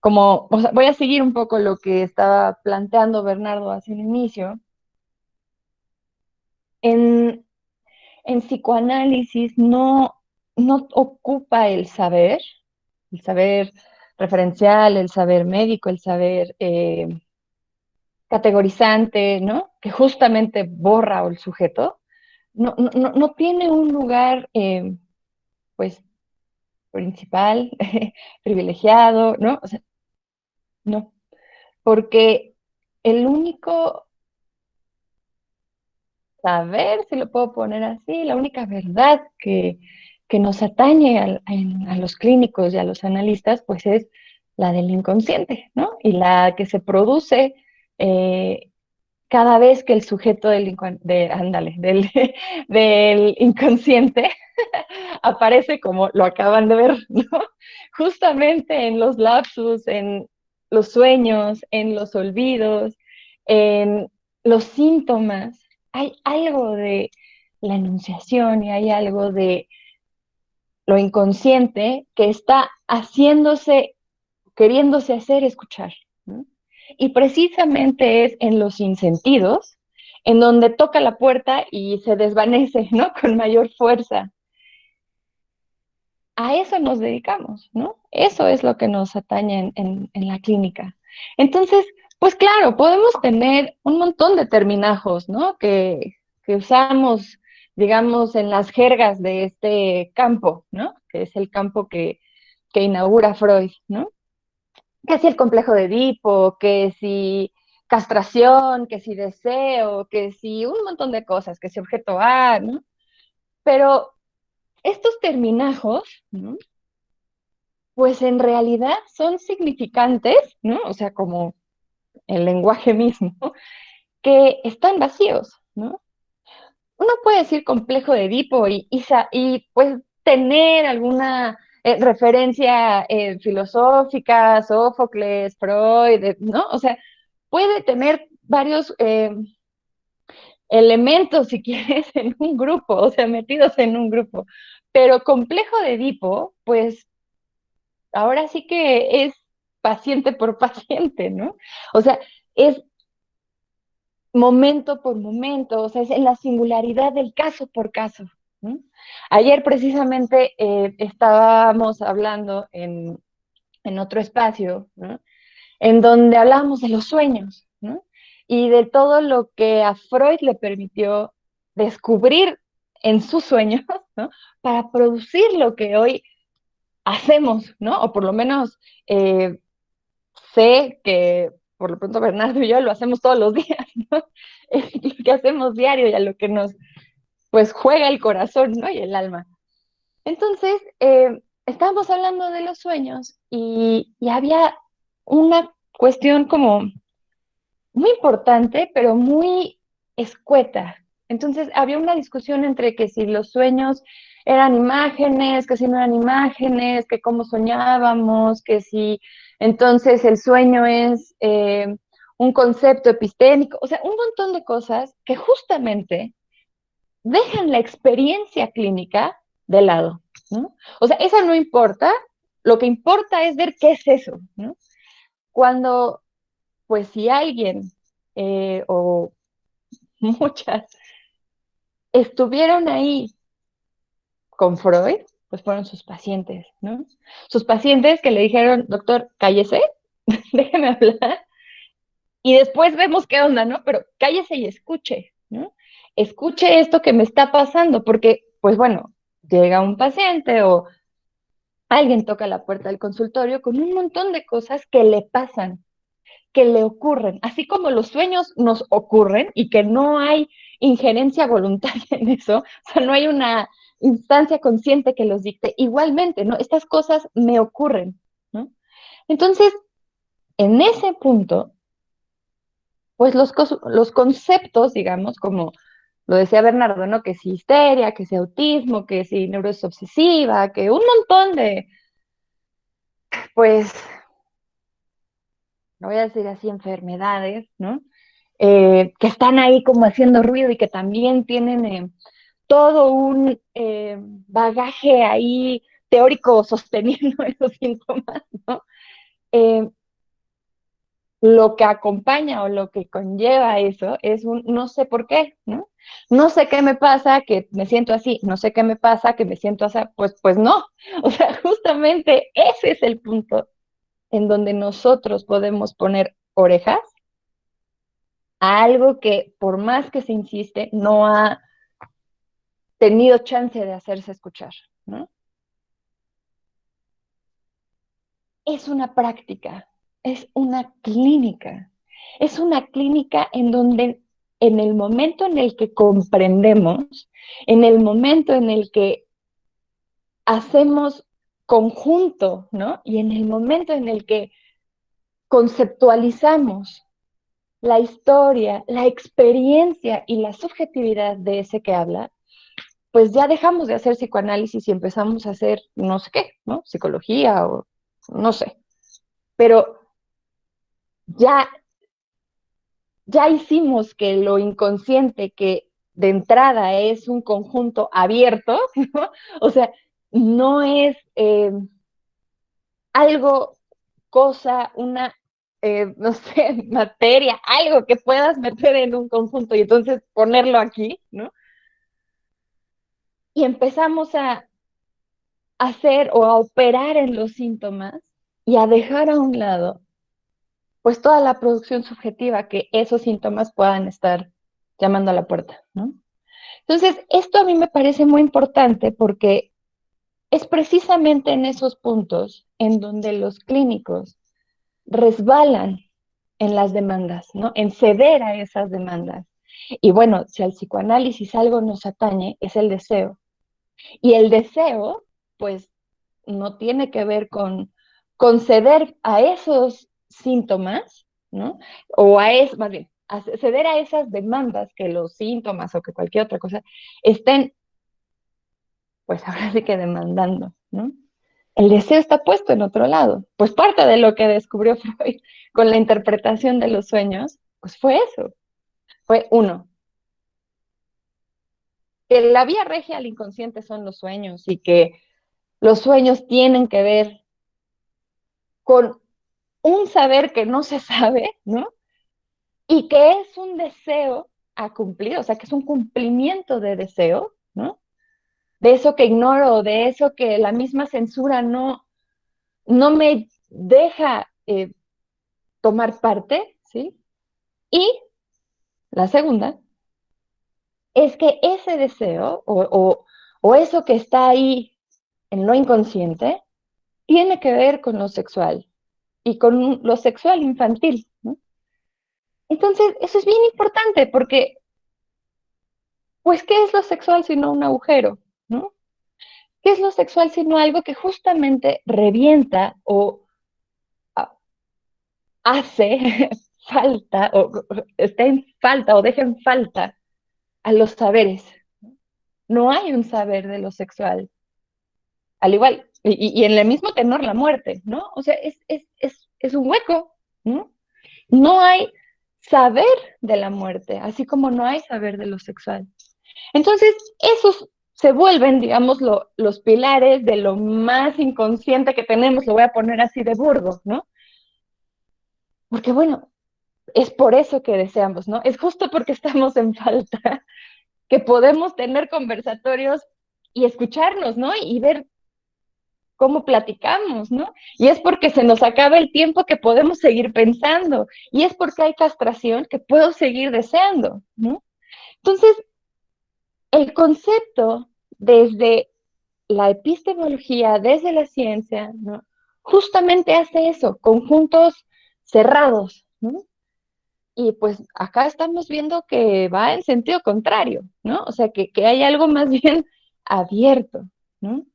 como, o sea, voy a seguir un poco lo que estaba planteando Bernardo hace un inicio, en, en psicoanálisis no ocupa el saber referencial, el saber médico, el saber categorizante, ¿no? Que justamente borra al sujeto, no tiene un lugar, pues, principal, privilegiado, ¿no? O sea, no, porque el único saber, si lo puedo poner así, la única verdad que nos atañe a los clínicos y a los analistas, pues es la del inconsciente, ¿no? Y la que se produce eh, cada vez que el sujeto del inconsciente aparece como lo acaban de ver, ¿no? Justamente en los lapsus, en los sueños, en los olvidos, en los síntomas, hay algo de la enunciación y hay algo de lo inconsciente que está haciéndose, queriéndose hacer escuchar, ¿no? Y precisamente es en los insentidos en donde toca la puerta y se desvanece, ¿no? Con mayor fuerza. A eso nos dedicamos, ¿no? Eso es lo que nos atañe en la clínica. Entonces, pues claro, podemos tener un montón de terminajos, ¿no? Que usamos, digamos, en las jergas de este campo, ¿no? Que es el campo que inaugura Freud, ¿no? Que si el complejo de Edipo, que si castración, que si deseo, que si un montón de cosas, que si objeto A, ¿no? Pero estos terminajos, ¿no? Pues en realidad son significantes, ¿no? O sea, como el lenguaje mismo, que están vacíos, ¿no? Uno puede decir complejo de Edipo y pues tener alguna referencia filosófica, Sófocles, Freud, ¿no? O sea, puede tener varios elementos, si quieres, en un grupo, o sea, metidos en un grupo. Pero complejo de Edipo, pues ahora sí que es paciente por paciente, ¿no? O sea, es momento por momento, o sea, es en la singularidad del caso por caso, ¿no? Ayer precisamente estábamos hablando en otro espacio, ¿no? En donde hablábamos de los sueños, ¿no? Y de todo lo que a Freud le permitió descubrir en sus sueños, ¿no? Para producir lo que hoy hacemos, ¿no? O por lo menos eh, sé que por lo pronto Bernardo y yo lo hacemos todos los días, ¿no? Es lo que hacemos diario y a lo que nos, pues, juega el corazón, ¿no? Y el alma. Entonces, estábamos hablando de los sueños y había una cuestión como muy importante, pero muy escueta. Entonces, había una discusión entre que si los sueños eran imágenes, que si no eran imágenes, que cómo soñábamos, que si entonces el sueño es un concepto epistémico, o sea, un montón de cosas que justamente dejan la experiencia clínica de lado, ¿no? O sea, esa no importa, lo que importa es ver qué es eso, ¿no? Cuando, pues si alguien o muchas estuvieron ahí con Freud, pues fueron sus pacientes, ¿no? Sus pacientes que le dijeron, doctor, cállese, déjeme hablar, y después vemos qué onda, ¿no? Pero cállese y escuche, ¿no? Escuche esto que me está pasando, porque, pues bueno, llega un paciente o alguien toca la puerta del consultorio con un montón de cosas que le pasan, que le ocurren, así como los sueños nos ocurren y que no hay injerencia voluntaria en eso, o sea, no hay una instancia consciente que los dicte, igualmente, ¿no? Estas cosas me ocurren, ¿no? Entonces, en ese punto, pues los conceptos, digamos, como lo decía Bernardo, ¿no? Que si histeria, que si autismo, que si neurosis obsesiva, que un montón de, pues, no voy a decir así, enfermedades, ¿no? Que están ahí como haciendo ruido y que también tienen todo un bagaje ahí teórico sosteniendo esos síntomas, ¿no? Eh, lo que acompaña o lo que conlleva eso es un no sé por qué, ¿no? No sé qué me pasa, que me siento así, no sé qué me pasa, que me siento así, pues no. O sea, justamente ese es el punto en donde nosotros podemos poner orejas a algo que por más que se insiste, no ha tenido chance de hacerse escuchar, ¿no? Es una práctica, es una clínica en donde en el momento en el que comprendemos, en el momento en el que hacemos conjunto, ¿no? Y en el momento en el que conceptualizamos la historia, la experiencia y la subjetividad de ese que habla, pues ya dejamos de hacer psicoanálisis y empezamos a hacer no sé qué, ¿no? Psicología o no sé. Pero ya, ya hicimos que lo inconsciente, que de entrada es un conjunto abierto, ¿no? O sea, no es algo, cosa, una, no sé, materia, algo que puedas meter en un conjunto y entonces ponerlo aquí, ¿no? Y empezamos a hacer o a operar en los síntomas y a dejar a un lado pues toda la producción subjetiva que esos síntomas puedan estar llamando a la puerta, ¿no? Entonces, esto a mí me parece muy importante porque es precisamente en esos puntos en donde los clínicos resbalan en las demandas, ¿no? En ceder a esas demandas. Y bueno, si al psicoanálisis algo nos atañe, es el deseo. Y el deseo, pues, no tiene que ver con ceder a esos síntomas, ¿no? Más bien, a ceder a esas demandas que los síntomas o que cualquier otra cosa estén, pues ahora sí que demandando, ¿no? El deseo está puesto en otro lado. Pues parte de lo que descubrió Freud con la interpretación de los sueños, pues fue eso. Fue uno, que la vía regia al inconsciente son los sueños y que los sueños tienen que ver con un saber que no se sabe, ¿no? Y que es un deseo a cumplir, o sea, que es un cumplimiento de deseo, ¿no? De eso que ignoro, de eso que la misma censura no me deja tomar parte, ¿sí? Y la segunda es que ese deseo o eso que está ahí en lo inconsciente tiene que ver con lo sexual y con lo sexual infantil, ¿no? Entonces, eso es bien importante porque, pues, ¿qué es lo sexual sino un agujero, ¿no? ¿Qué es lo sexual sino algo que justamente revienta o ah, hace falta o está en falta o deja en falta a los saberes? No hay un saber de lo sexual. Al igual, y en el mismo tenor la muerte, ¿no? O sea, es un hueco, ¿no? No hay saber de la muerte, así como no hay saber de lo sexual. Entonces, esos se vuelven, digamos, los pilares de lo más inconsciente que tenemos, lo voy a poner así de burdo, ¿no? Porque bueno, es por eso que deseamos, ¿no? Es justo porque estamos en falta que podemos tener conversatorios y escucharnos, ¿no? Y ver cómo platicamos, ¿no? Y es porque se nos acaba el tiempo que podemos seguir pensando, y es porque hay castración que puedo seguir deseando, ¿no? Entonces, el concepto desde la epistemología, desde la ciencia, ¿no? Justamente hace eso, conjuntos cerrados, ¿no? Y pues acá estamos viendo que va en sentido contrario, ¿no? O sea, que hay algo más bien abierto, ¿no?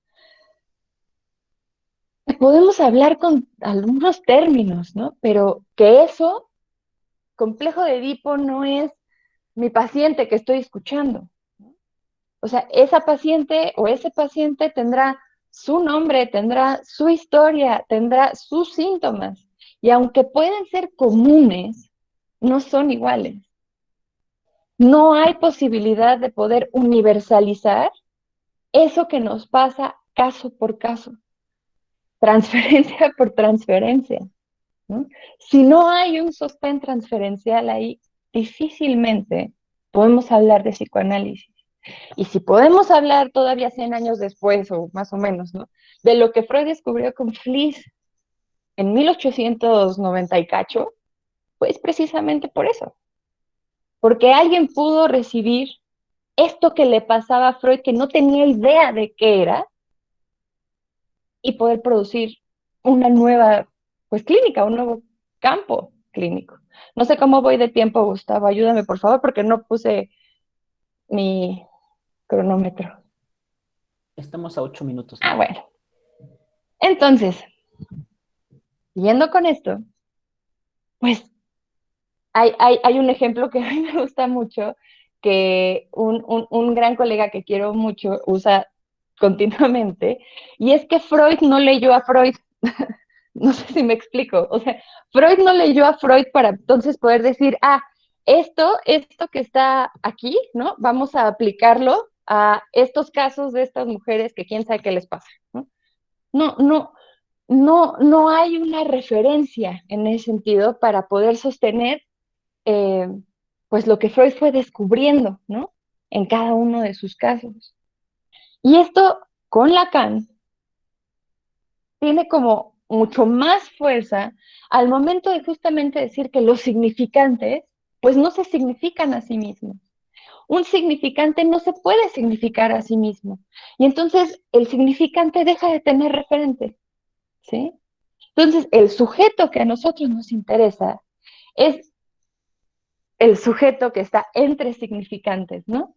Podemos hablar con algunos términos, ¿no? Pero que eso, complejo de Edipo, no es mi paciente que estoy escuchando. O sea, esa paciente o ese paciente tendrá su nombre, tendrá su historia, tendrá sus síntomas. Y aunque pueden ser comunes, no son iguales. No hay posibilidad de poder universalizar eso que nos pasa caso por caso, transferencia por transferencia, ¿no? Si no hay un sostén transferencial ahí, difícilmente podemos hablar de psicoanálisis. Y si podemos hablar todavía 100 años después, o más o menos, ¿no? De lo que Freud descubrió con Fliess en 1890 y cacho, pues precisamente por eso. Porque alguien pudo recibir esto que le pasaba a Freud, que no tenía idea de qué era, y poder producir una nueva, pues clínica, un nuevo campo clínico. No sé cómo voy de tiempo, Gustavo, ayúdame por favor, porque no puse mi cronómetro. Estamos a 8 minutos. Ah, bueno. Entonces, siguiendo con esto, pues hay un ejemplo que a mí me gusta mucho, que un gran colega que quiero mucho usa continuamente, y es que Freud no leyó a Freud. No sé si me explico. O sea, Freud no leyó a Freud para entonces poder decir, esto que está aquí, ¿no? Vamos a aplicarlo a estos casos de estas mujeres que quién sabe qué les pasa, ¿no? No, no, no hay una referencia en ese sentido para poder sostener, eh, pues lo que Freud fue descubriendo, ¿no? En cada uno de sus casos. Y esto con Lacan tiene como mucho más fuerza al momento de justamente decir que los significantes, pues no se significan a sí mismos. Un significante no se puede significar a sí mismo. Y entonces el significante deja de tener referente, ¿sí? Entonces el sujeto que a nosotros nos interesa es el sujeto que está entre significantes, ¿no?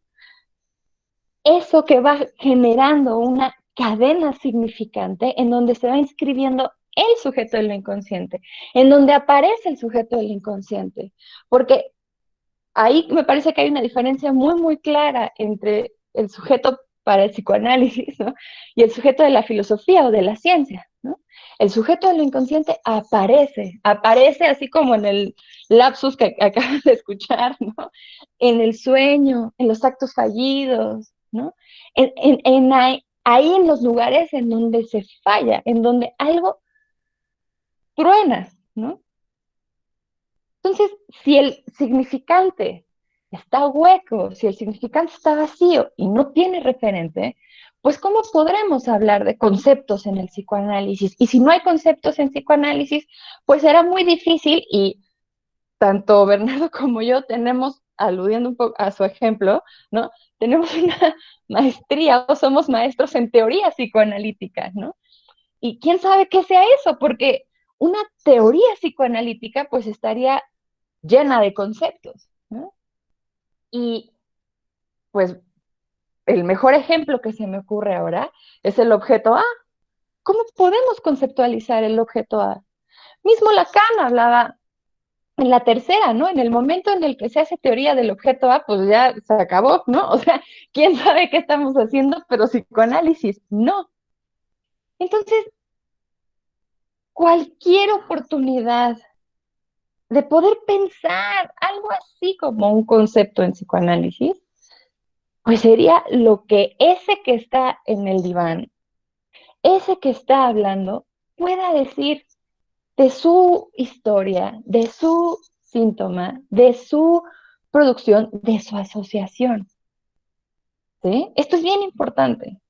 eso que va generando una cadena significante en donde se va inscribiendo el sujeto del inconsciente, en donde aparece el sujeto del inconsciente, porque ahí me parece que hay una diferencia muy, muy clara entre el sujeto para el psicoanálisis, ¿no? Y el sujeto de la filosofía o de la ciencia, ¿no? El sujeto de lo inconsciente aparece así como en el lapsus que acabas de escuchar, ¿no? En el sueño, en los actos fallidos, ¿no? Ahí en los lugares en donde se falla, en donde algo truena, ¿no? Entonces, si el significante está hueco, si el significante está vacío y no tiene referente, pues ¿cómo podremos hablar de conceptos en el psicoanálisis? Y si no hay conceptos en psicoanálisis, pues será muy difícil y tanto Bernardo como yo tenemos, aludiendo un poco a su ejemplo, ¿no? Tenemos una maestría o somos maestros en teoría psicoanalítica, ¿no? Y quién sabe qué sea eso, porque una teoría psicoanalítica pues estaría llena de conceptos, ¿no? Y pues el mejor ejemplo que se me ocurre ahora es el objeto A. ¿Cómo podemos conceptualizar el objeto A? Mismo Lacan hablaba en la tercera, ¿no? En el momento en el que se hace teoría del objeto A, pues ya se acabó, ¿no? O sea, quién sabe qué estamos haciendo, pero psicoanálisis, no. Entonces, cualquier oportunidad de poder pensar algo así como un concepto en psicoanálisis, pues sería lo que ese que está en el diván, ese que está hablando, pueda decir de su historia, de su síntoma, de su producción, de su asociación. ¿Sí? Esto es bien importante.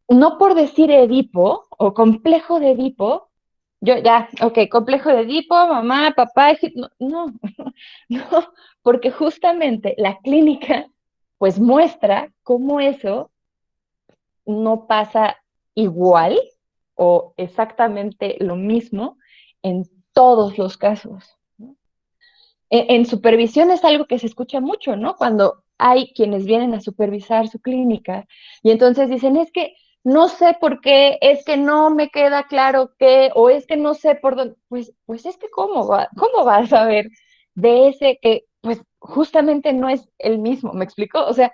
No por decir Edipo o complejo de Edipo, yo ya, ok, complejo de Edipo, mamá, papá, no, no, no, porque justamente la clínica pues muestra cómo eso no pasa igual o exactamente lo mismo en todos los casos. ¿No? En supervisión es algo que se escucha mucho, ¿no? Cuando hay quienes vienen a supervisar su clínica y entonces dicen, es que no sé por qué, es que no me queda claro qué, o es que no sé por dónde, pues es que cómo vas a ver de ese que pues justamente no es el mismo, ¿me explico? O sea,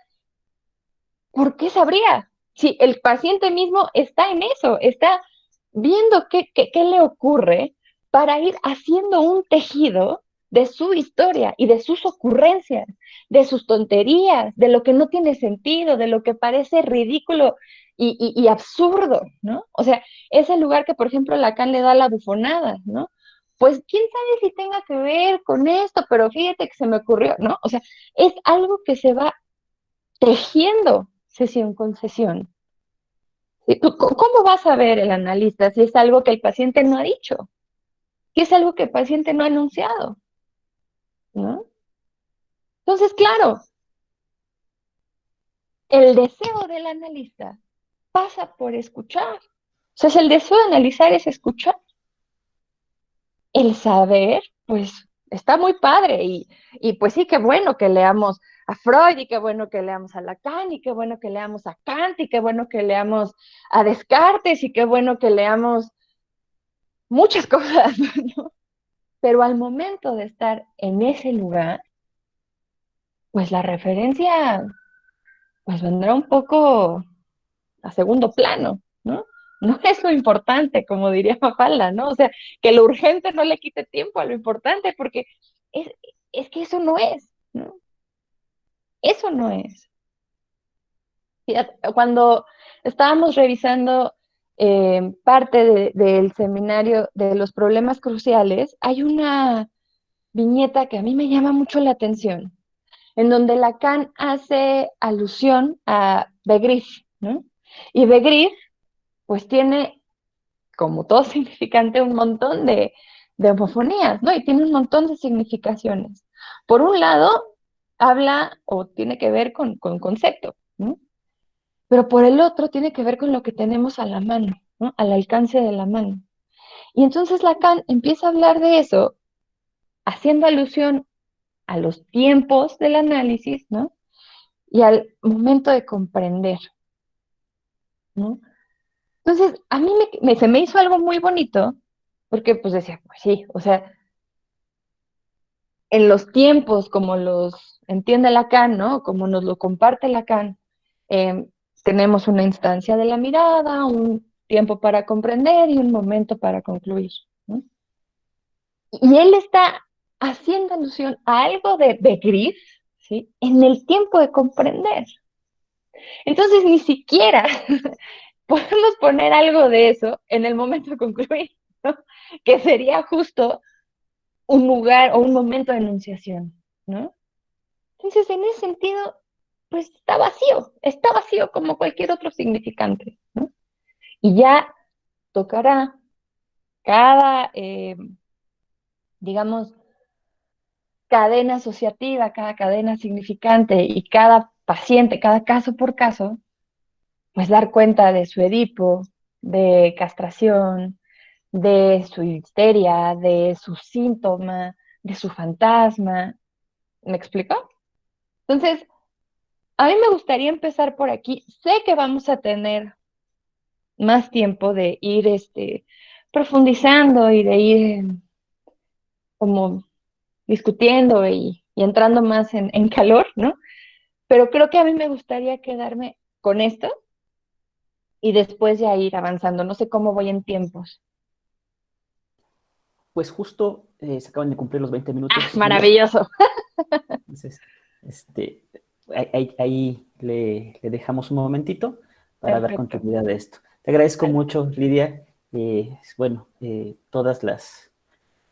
¿por qué sabría? Si el paciente mismo está en eso, está viendo qué le ocurre para ir haciendo un tejido de su historia y de sus ocurrencias, de sus tonterías, de lo que no tiene sentido, de lo que parece ridículo y absurdo, ¿no? O sea, ese lugar que, por ejemplo, Lacan le da a la bufonada, ¿no? Pues quién sabe si tenga que ver con esto, pero fíjate que se me ocurrió, ¿no? O sea, es algo que se va tejiendo sesión con sesión. ¿Cómo va a saber el analista si es algo que el paciente no ha dicho? Si es algo que el paciente no ha anunciado, ¿no? Entonces, claro, el deseo del analista pasa por escuchar. O sea, si el deseo de analizar es escuchar, el saber, pues está muy padre y pues sí, qué bueno que leamos a Freud y qué bueno que leamos a Lacan y qué bueno que leamos a Kant y qué bueno que leamos a Descartes y qué bueno que leamos muchas cosas, ¿no? Pero al momento de estar en ese lugar, pues la referencia pues vendrá un poco a segundo plano, ¿no? No es lo importante, como diría Mafalda, ¿no? O sea, que lo urgente no le quite tiempo a lo importante, porque es, es que eso no es, ¿no? Eso no es. Fíjate, cuando estábamos revisando parte del seminario de los problemas cruciales, hay una viñeta que a mí me llama mucho la atención, en donde Lacan hace alusión a Begriff, ¿no? Y Begriff, pues tiene, como todo significante, un montón de homofonías, ¿no? Y tiene un montón de significaciones. Por un lado, habla o tiene que ver con concepto, ¿no? Pero por el otro tiene que ver con lo que tenemos a la mano, ¿no? Al alcance de la mano. Y entonces Lacan empieza a hablar de eso, haciendo alusión a los tiempos del análisis, ¿no? y al momento de comprender, ¿no? Entonces, a mí se me hizo algo muy bonito, porque pues decía, pues sí, o sea, en los tiempos como los entiende Lacan, ¿no? Como nos lo comparte Lacan, eh, tenemos una instancia de la mirada, un tiempo para comprender y un momento para concluir, ¿no? Y él está haciendo alusión a algo de gris, ¿sí? En el tiempo de comprender. Entonces, ni siquiera podemos poner algo de eso en el momento de concluir, ¿no? Que sería justo un lugar o un momento de enunciación, ¿no? Entonces, en ese sentido, pues está vacío como cualquier otro significante, ¿no? Y ya tocará cada, digamos, cadena asociativa, cada cadena significante y cada paciente, cada caso por caso, pues dar cuenta de su Edipo, de castración, de su histeria, de su síntoma, de su fantasma. ¿Me explico? Entonces, a mí me gustaría empezar por aquí. Sé que vamos a tener más tiempo de ir profundizando y de ir como discutiendo y entrando más en calor, ¿no? Pero creo que a mí me gustaría quedarme con esto y después ya ir avanzando. No sé cómo voy en tiempos. Pues justo se acaban de cumplir los 20 Ah, minutos, Lidia. maravilloso. Entonces, este, ahí le dejamos un momentito para dar Perfecto. continuidad a esto. Te agradezco Vale. mucho, Lidia. Bueno, todas las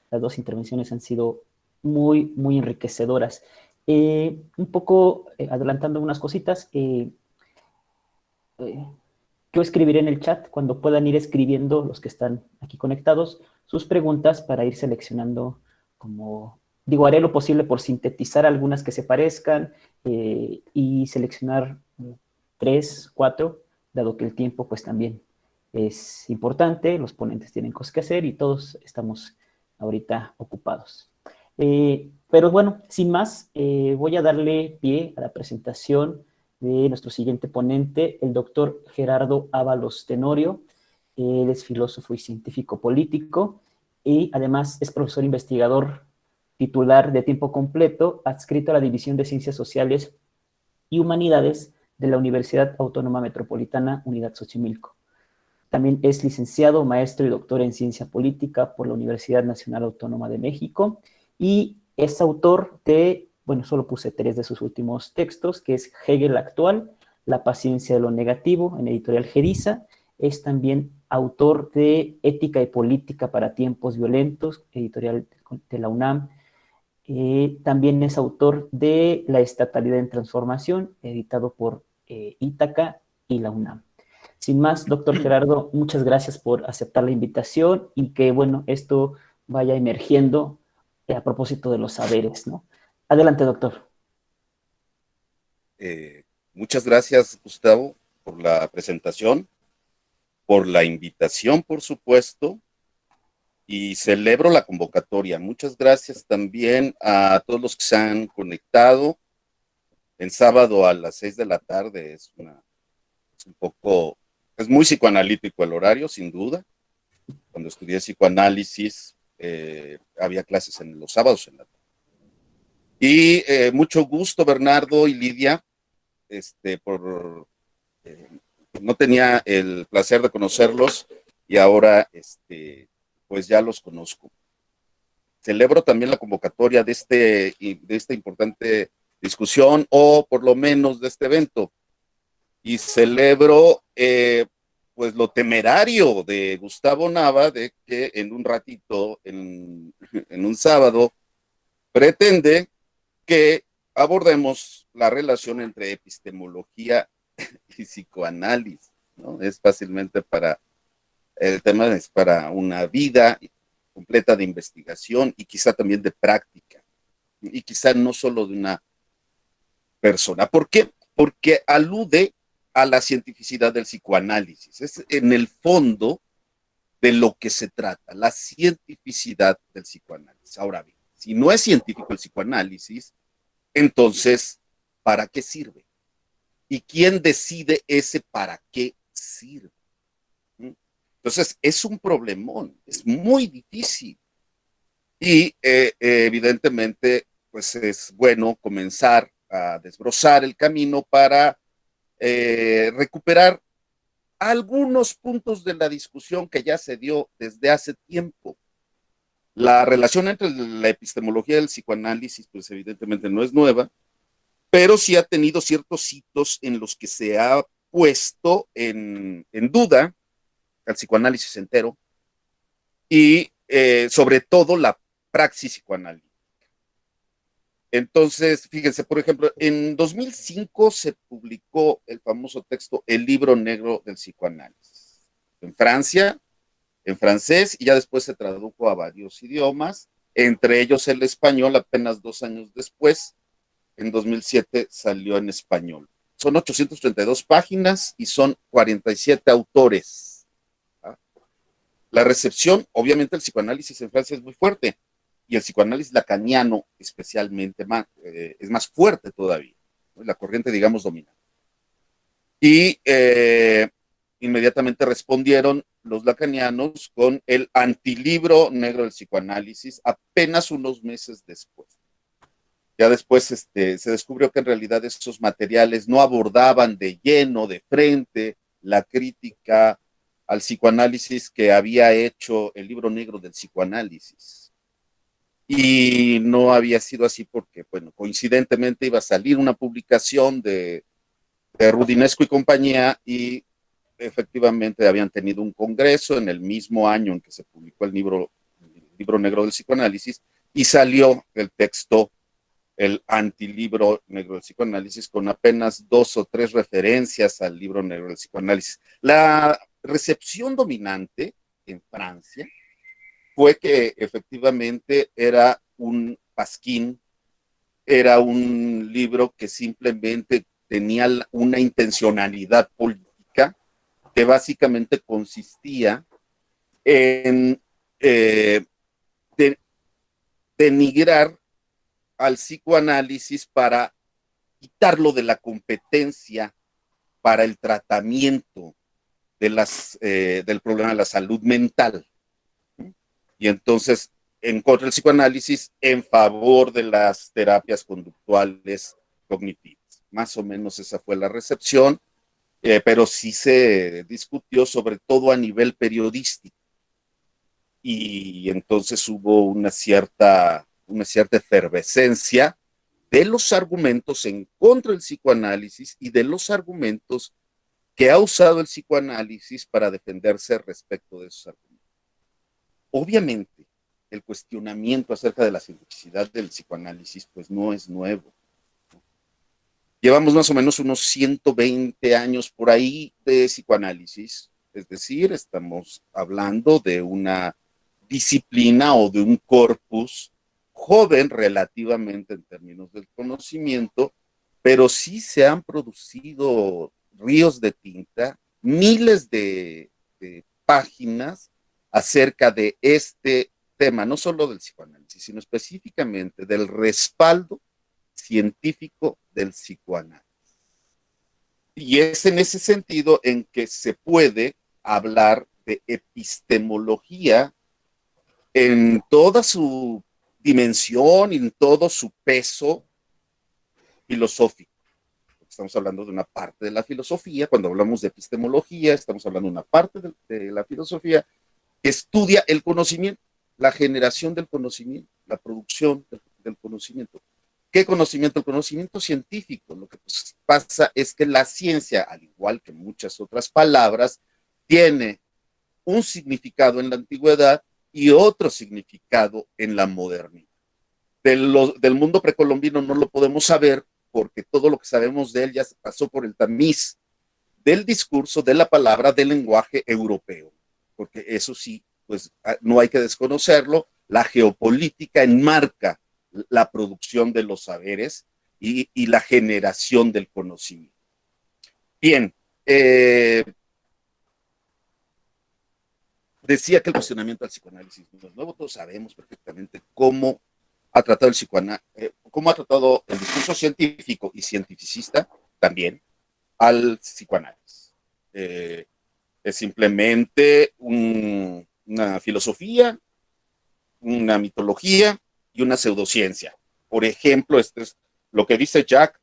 dos intervenciones han sido muy, muy enriquecedoras. Un poco adelantando unas cositas, eh, yo escribiré en el chat cuando puedan ir escribiendo los que están aquí conectados sus preguntas para ir seleccionando como, digo, haré lo posible por sintetizar algunas que se parezcan y seleccionar 3, 4, dado que el tiempo pues también es importante, los ponentes tienen cosas que hacer y todos estamos ahorita ocupados. Pero bueno, sin más, voy a darle pie a la presentación de nuestro siguiente ponente, el doctor Gerardo Ábalos Tenorio. Él es filósofo y científico político y además es profesor investigador titular de tiempo completo, adscrito a la División de Ciencias Sociales y Humanidades de la Universidad Autónoma Metropolitana Unidad Xochimilco. También es licenciado, maestro y doctor en ciencia política por la Universidad Nacional Autónoma de México y es autor de, bueno, solo puse 3 de sus últimos textos, que es Hegel actual, La paciencia de lo negativo, en editorial Geriza. Es también autor de Ética y política para tiempos violentos, editorial de la UNAM. También es autor de La estatalidad en transformación, editado por Ítaca y la UNAM. Sin más, doctor Gerardo, muchas gracias por aceptar la invitación y que, bueno, esto vaya emergiendo a propósito de los saberes, ¿no? Adelante, doctor. Muchas gracias, Gustavo, por la presentación, por la invitación, por supuesto, y celebro la convocatoria. Muchas gracias también a todos los que se han conectado. En sábado a las 6 de la tarde es un poco, es muy psicoanalítico el horario, sin duda. Cuando estudié psicoanálisis, había clases en los sábados en la tarde. Y mucho gusto, Bernardo y Lidia, por no tenía el placer de conocerlos y ahora pues ya los conozco. Celebro también la convocatoria de esta importante discusión o por lo menos de este evento y celebro pues lo temerario de Gustavo Nava de que en un ratito, en un sábado, pretende que abordemos la relación entre epistemología y psicoanálisis, ¿no? Es fácilmente el tema es para una vida completa de investigación y quizá también de práctica, y quizá no solo de una persona. ¿Por qué? Porque alude a la cientificidad del psicoanálisis. Es en el fondo de lo que se trata, la cientificidad del psicoanálisis. Ahora bien, si no es científico el psicoanálisis, entonces, ¿para qué sirve? ¿Y quién decide ese para qué sirve? Entonces, es un problemón, es muy difícil. Y evidentemente, pues es bueno comenzar a desbrozar el camino para recuperar algunos puntos de la discusión que ya se dio desde hace tiempo. La relación entre la epistemología y el psicoanálisis, pues evidentemente no es nueva, pero sí ha tenido ciertos hitos en los que se ha puesto en duda al psicoanálisis entero y sobre todo la praxis psicoanalítica. Entonces, fíjense, por ejemplo, en 2005 se publicó el famoso texto El libro negro del psicoanálisis en Francia, en francés, y ya después se tradujo a varios idiomas, entre ellos el español. Apenas 2 años después, en 2007, salió en español. Son 832 páginas y son 47 autores. ¿Ah? La recepción, obviamente el psicoanálisis en Francia es muy fuerte, y el psicoanálisis lacaniano especialmente es más fuerte todavía, ¿no? La corriente, digamos, dominante. Y inmediatamente respondieron los lacanianos con el antilibro negro del psicoanálisis apenas unos meses después. Ya después se descubrió que en realidad esos materiales no abordaban de lleno, de frente, la crítica al psicoanálisis que había hecho el libro negro del psicoanálisis. Y no había sido así porque, bueno, coincidentemente iba a salir una publicación de Rudinesco y compañía, y efectivamente habían tenido un congreso en el mismo año en que se publicó el libro negro del psicoanálisis, y salió el texto, el antilibro negro del psicoanálisis, con apenas 2 o 3 referencias al libro negro del psicoanálisis. La recepción dominante en Francia fue que efectivamente era un pasquín, era un libro que simplemente tenía una intencionalidad política que básicamente consistía en denigrar al psicoanálisis para quitarlo de la competencia para el tratamiento del problema de la salud mental. Y entonces, en contra del psicoanálisis, en favor de las terapias conductuales cognitivas. Más o menos esa fue la recepción, pero sí se discutió sobre todo a nivel periodístico. Y entonces hubo una cierta efervescencia de los argumentos en contra del psicoanálisis y de los argumentos que ha usado el psicoanálisis para defenderse respecto de esos argumentos. Obviamente, el cuestionamiento acerca de la cientificidad del psicoanálisis pues no es nuevo. Llevamos más o menos unos 120 años por ahí de psicoanálisis, es decir, estamos hablando de una disciplina o de un corpus joven relativamente en términos del conocimiento, pero sí se han producido ríos de tinta, miles de páginas acerca de este tema, no solo del psicoanálisis, sino específicamente del respaldo científico del psicoanálisis. Y es en ese sentido en que se puede hablar de epistemología en toda su dimensión y en todo su peso filosófico. Estamos hablando de una parte de la filosofía. Cuando hablamos de epistemología, estamos hablando de una parte de la filosofía que estudia el conocimiento, la generación del conocimiento, la producción del conocimiento. ¿Qué conocimiento? El conocimiento científico. Lo que pasa es que la ciencia, al igual que muchas otras palabras, tiene un significado en la antigüedad y otro significado en la modernidad. Del mundo precolombino no lo podemos saber porque todo lo que sabemos de él ya pasó por el tamiz del discurso, de la palabra, del lenguaje europeo. Porque eso sí, pues no hay que desconocerlo, la geopolítica enmarca la producción de los saberes y la generación del conocimiento. Bien, decía que el cuestionamiento al psicoanálisis no es nuevo, todos sabemos perfectamente cómo ha tratado cómo ha tratado el discurso científico y cientificista también al psicoanálisis. Es simplemente una filosofía, una mitología y una pseudociencia. Por ejemplo, esto es lo que dice Jacques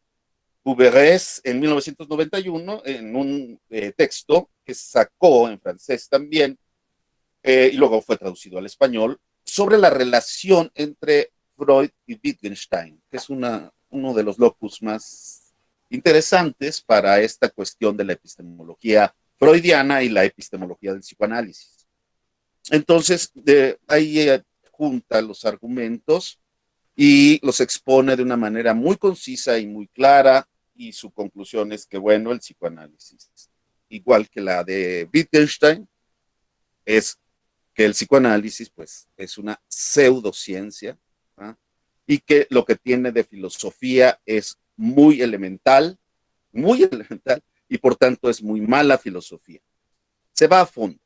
Couberès en 1991 en un texto que sacó en francés también, y luego fue traducido al español, sobre la relación entre Freud y Wittgenstein, que es uno de los locus más interesantes para esta cuestión de la epistemología freudiana y la epistemología del psicoanálisis. Entonces, ahí junta los argumentos y los expone de una manera muy concisa y muy clara, y su conclusión es que, bueno, el psicoanálisis, igual que la de Wittgenstein, es que el psicoanálisis, pues, es una pseudociencia, ¿ah? Y que lo que tiene de filosofía es muy elemental, y por tanto es muy mala filosofía. Se va a fondo.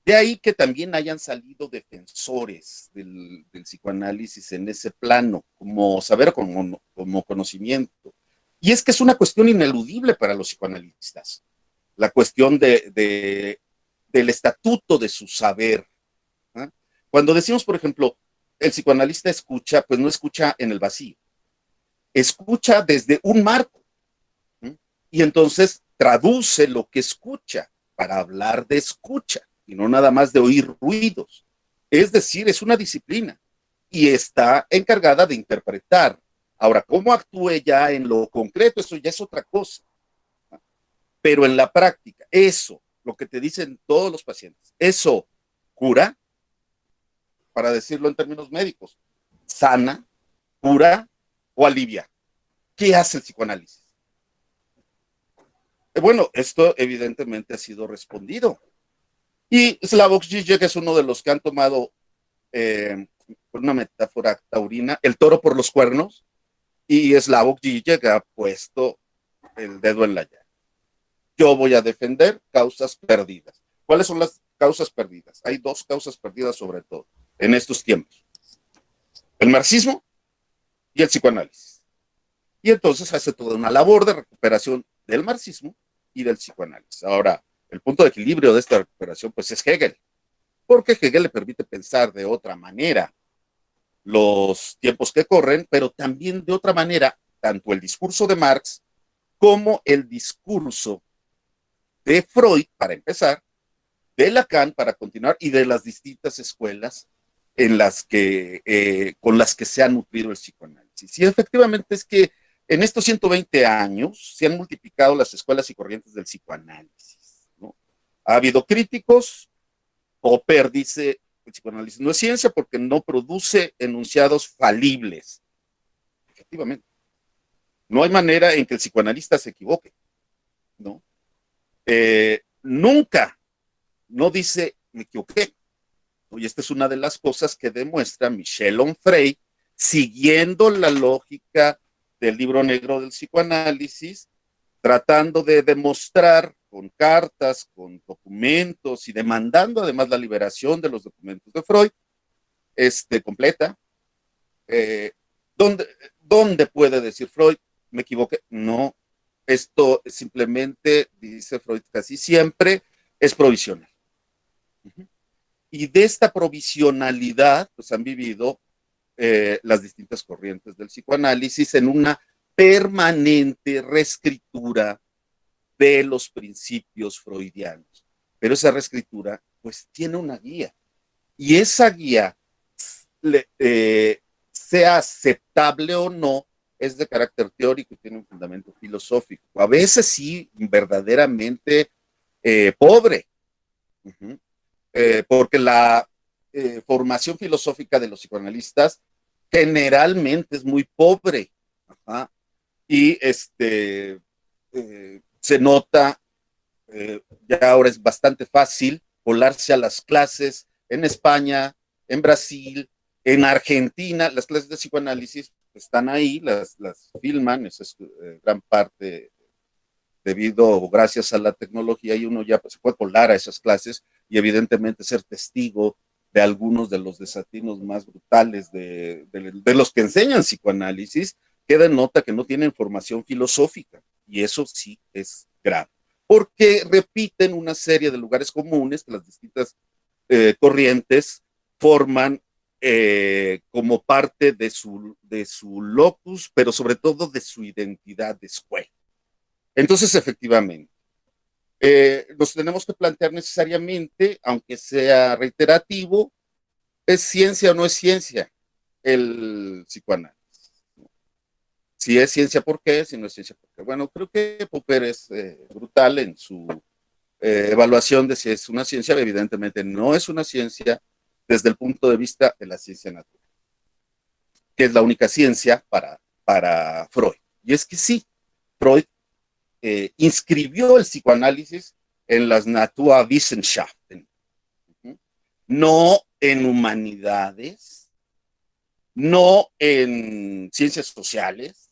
De ahí que también hayan salido defensores del psicoanálisis en ese plano, como saber, como conocimiento. Y es que es una cuestión ineludible para los psicoanalistas, la cuestión del estatuto de su saber. ¿Ah? Cuando decimos, por ejemplo, el psicoanalista escucha, pues no escucha en el vacío, escucha desde un marco, ¿sí? Y entonces traduce lo que escucha para hablar de escucha y no nada más de oír ruidos. Es decir, es una disciplina y está encargada de interpretar. Ahora, cómo actúe ya en lo concreto, eso ya es otra cosa. Pero en la práctica, eso, lo que te dicen todos los pacientes, eso cura, para decirlo en términos médicos, sana, cura o alivia. ¿Qué hace el psicoanálisis? Bueno, esto evidentemente ha sido respondido. Y Slavoj Žižek es uno de los que han tomado, por una metáfora taurina, el toro por los cuernos, y Slavoj Žižek ha puesto el dedo en la llaga. Yo voy a defender causas perdidas. ¿Cuáles son las causas perdidas? Hay dos causas perdidas sobre todo en estos tiempos: el marxismo y el psicoanálisis. Y entonces hace toda una labor de recuperación del marxismo y del psicoanálisis. Ahora, el punto de equilibrio de esta recuperación, pues, es Hegel, porque Hegel le permite pensar de otra manera los tiempos que corren, pero también de otra manera tanto el discurso de Marx como el discurso de Freud, para empezar, de Lacan, para continuar, y de las distintas escuelas en las que, con las que se ha nutrido el psicoanálisis. Y efectivamente es que en estos 120 años se han multiplicado las escuelas y corrientes del psicoanálisis, ¿no? Ha habido críticos. Popper dice: el psicoanálisis no es ciencia porque no produce enunciados falibles. Efectivamente, no hay manera en que el psicoanalista se equivoque, ¿no? Nunca, no dice me equivoqué. Y esta es una de las cosas que demuestra Michel Onfray, siguiendo la lógica del libro negro del psicoanálisis, tratando de demostrar con cartas, con documentos y demandando además la liberación de los documentos de Freud, completa. ¿Dónde puede decir Freud me equivoqué? No, esto simplemente, dice Freud casi siempre, es provisional. Y de esta provisionalidad, pues han vivido las distintas corrientes del psicoanálisis en una permanente reescritura de los principios freudianos. Pero esa reescritura, pues, tiene una guía. Y esa guía, sea aceptable o no, es de carácter teórico y tiene un fundamento filosófico. A veces sí, verdaderamente pobre. Porque la formación filosófica de los psicoanalistas generalmente es muy pobre. Ajá. Y se nota, ya ahora es bastante fácil colarse a las clases en España, en Brasil, en Argentina. Las clases de psicoanálisis están ahí, las filman, eso es gran parte debido o gracias a la tecnología, y uno ya se puede colar a esas clases y evidentemente ser testigo de algunos de los desatinos más brutales de los que enseñan psicoanálisis, que denota que no tienen formación filosófica, y eso sí es grado, porque repiten una serie de lugares comunes que las distintas corrientes forman como parte de su locus, pero sobre todo de su identidad de escuela. Entonces, efectivamente, nos tenemos que plantear necesariamente, aunque sea reiterativo, ¿es ciencia o no es ciencia el psicoanálisis? Si es ciencia, ¿por qué? Si no es ciencia, ¿por qué? Bueno, creo que Popper es brutal en su evaluación de si es una ciencia. Evidentemente no es una ciencia desde el punto de vista de la ciencia natural, que es la única ciencia para Freud. Y es que sí, Freud inscribió el psicoanálisis en las Naturwissenschaften, no en humanidades, no en ciencias sociales,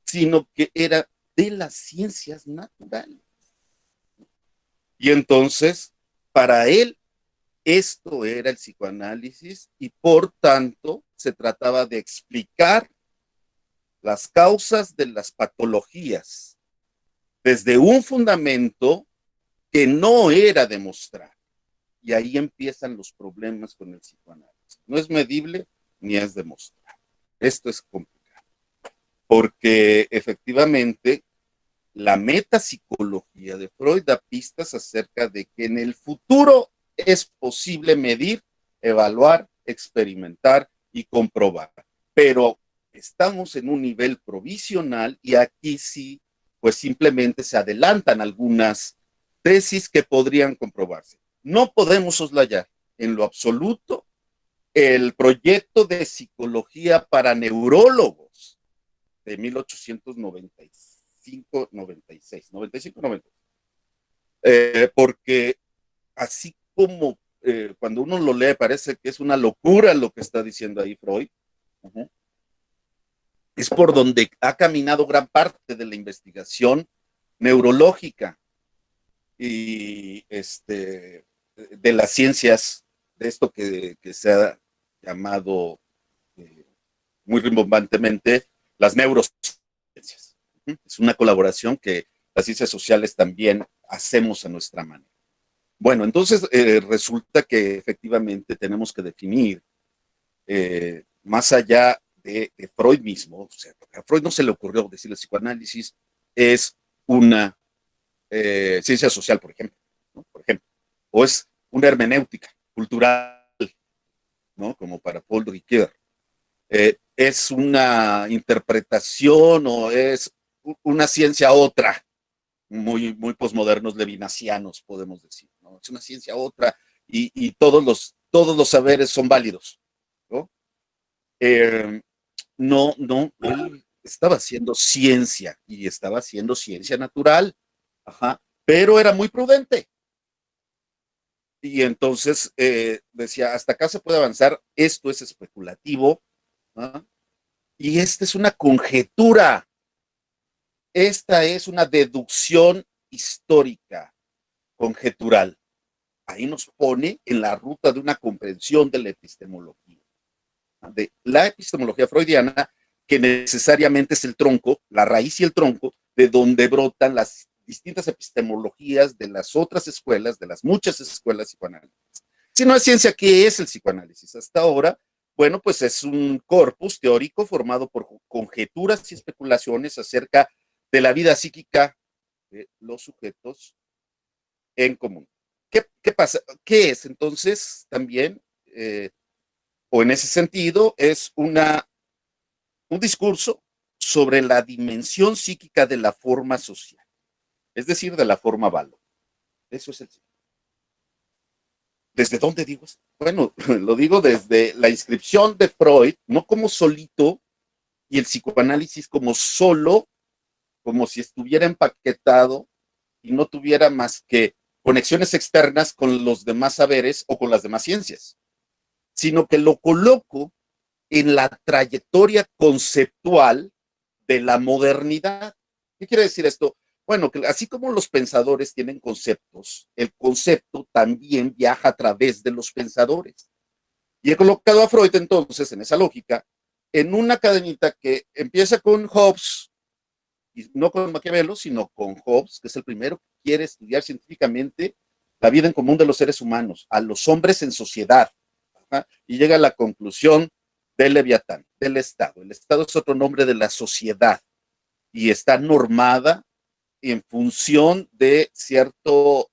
sino que era de las ciencias naturales. Y entonces, para él, esto era el psicoanálisis y por tanto se trataba de explicar las causas de las patologías desde un fundamento que no era demostrar. Y ahí empiezan los problemas con el psicoanálisis. No es medible ni es demostrar. Esto es complicado, porque efectivamente la metapsicología de Freud da pistas acerca de que en el futuro es posible medir, evaluar, experimentar y comprobar. Pero estamos en un nivel provisional y aquí sí, pues simplemente se adelantan algunas tesis que podrían comprobarse. No podemos soslayar en lo absoluto el proyecto de psicología para neurólogos de 1895, 96, 95, 96. Porque así como cuando uno lo lee parece que es una locura lo que está diciendo ahí Freud, es por donde ha caminado gran parte de la investigación neurológica y de las ciencias, de esto que se ha llamado muy rimbombantemente las neurociencias. Es una colaboración que las ciencias sociales también hacemos a nuestra manera. Bueno, entonces resulta que efectivamente tenemos que definir más allá de Freud mismo, o sea, a Freud no se le ocurrió decir el psicoanálisis es una ciencia social, por ejemplo, ¿no? Por ejemplo, o es una hermenéutica cultural, ¿no? Como para Paul Ricoeur. Es una interpretación o es una ciencia otra, muy, muy posmodernos levinasianos, podemos decir, ¿no? Es una ciencia otra y todos los saberes son válidos, ¿no? No, él estaba haciendo ciencia y estaba haciendo ciencia natural, ajá, pero era muy prudente. Y entonces decía, hasta acá se puede avanzar, esto es especulativo, ¿no? Y esta es una conjetura, esta es una deducción histórica, conjetural. Ahí nos pone en la ruta de una comprensión de la epistemología. De la epistemología freudiana, que necesariamente es el tronco, la raíz y el tronco, de donde brotan las distintas epistemologías de las otras escuelas, de las muchas escuelas psicoanalíticas. Si no es ciencia, ¿qué es el psicoanálisis? Hasta ahora, bueno, pues es un corpus teórico formado por conjeturas y especulaciones acerca de la vida psíquica de los sujetos en común. ¿Qué pasa? ¿Qué es entonces también? O en ese sentido, es un discurso sobre la dimensión psíquica de la forma social, es decir, de la forma valor. Eso es el psicoanálisis. ¿Desde dónde digo esto? Bueno, lo digo desde la inscripción de Freud, no como solito, y el psicoanálisis como solo, como si estuviera empaquetado y no tuviera más que conexiones externas con los demás saberes o con las demás ciencias, sino que lo coloco en la trayectoria conceptual de la modernidad. ¿Qué quiere decir esto? Bueno, que así como los pensadores tienen conceptos, el concepto también viaja a través de los pensadores. Y he colocado a Freud entonces, en esa lógica, en una cadenita que empieza con Hobbes y no con Maquiavelo, sino con Hobbes, que es el primero que quiere estudiar científicamente la vida en común de los seres humanos, a los hombres en sociedad, ¿verdad? Y llega a la conclusión del Leviatán, del Estado. El Estado es otro nombre de la sociedad y está normada en función de ciertos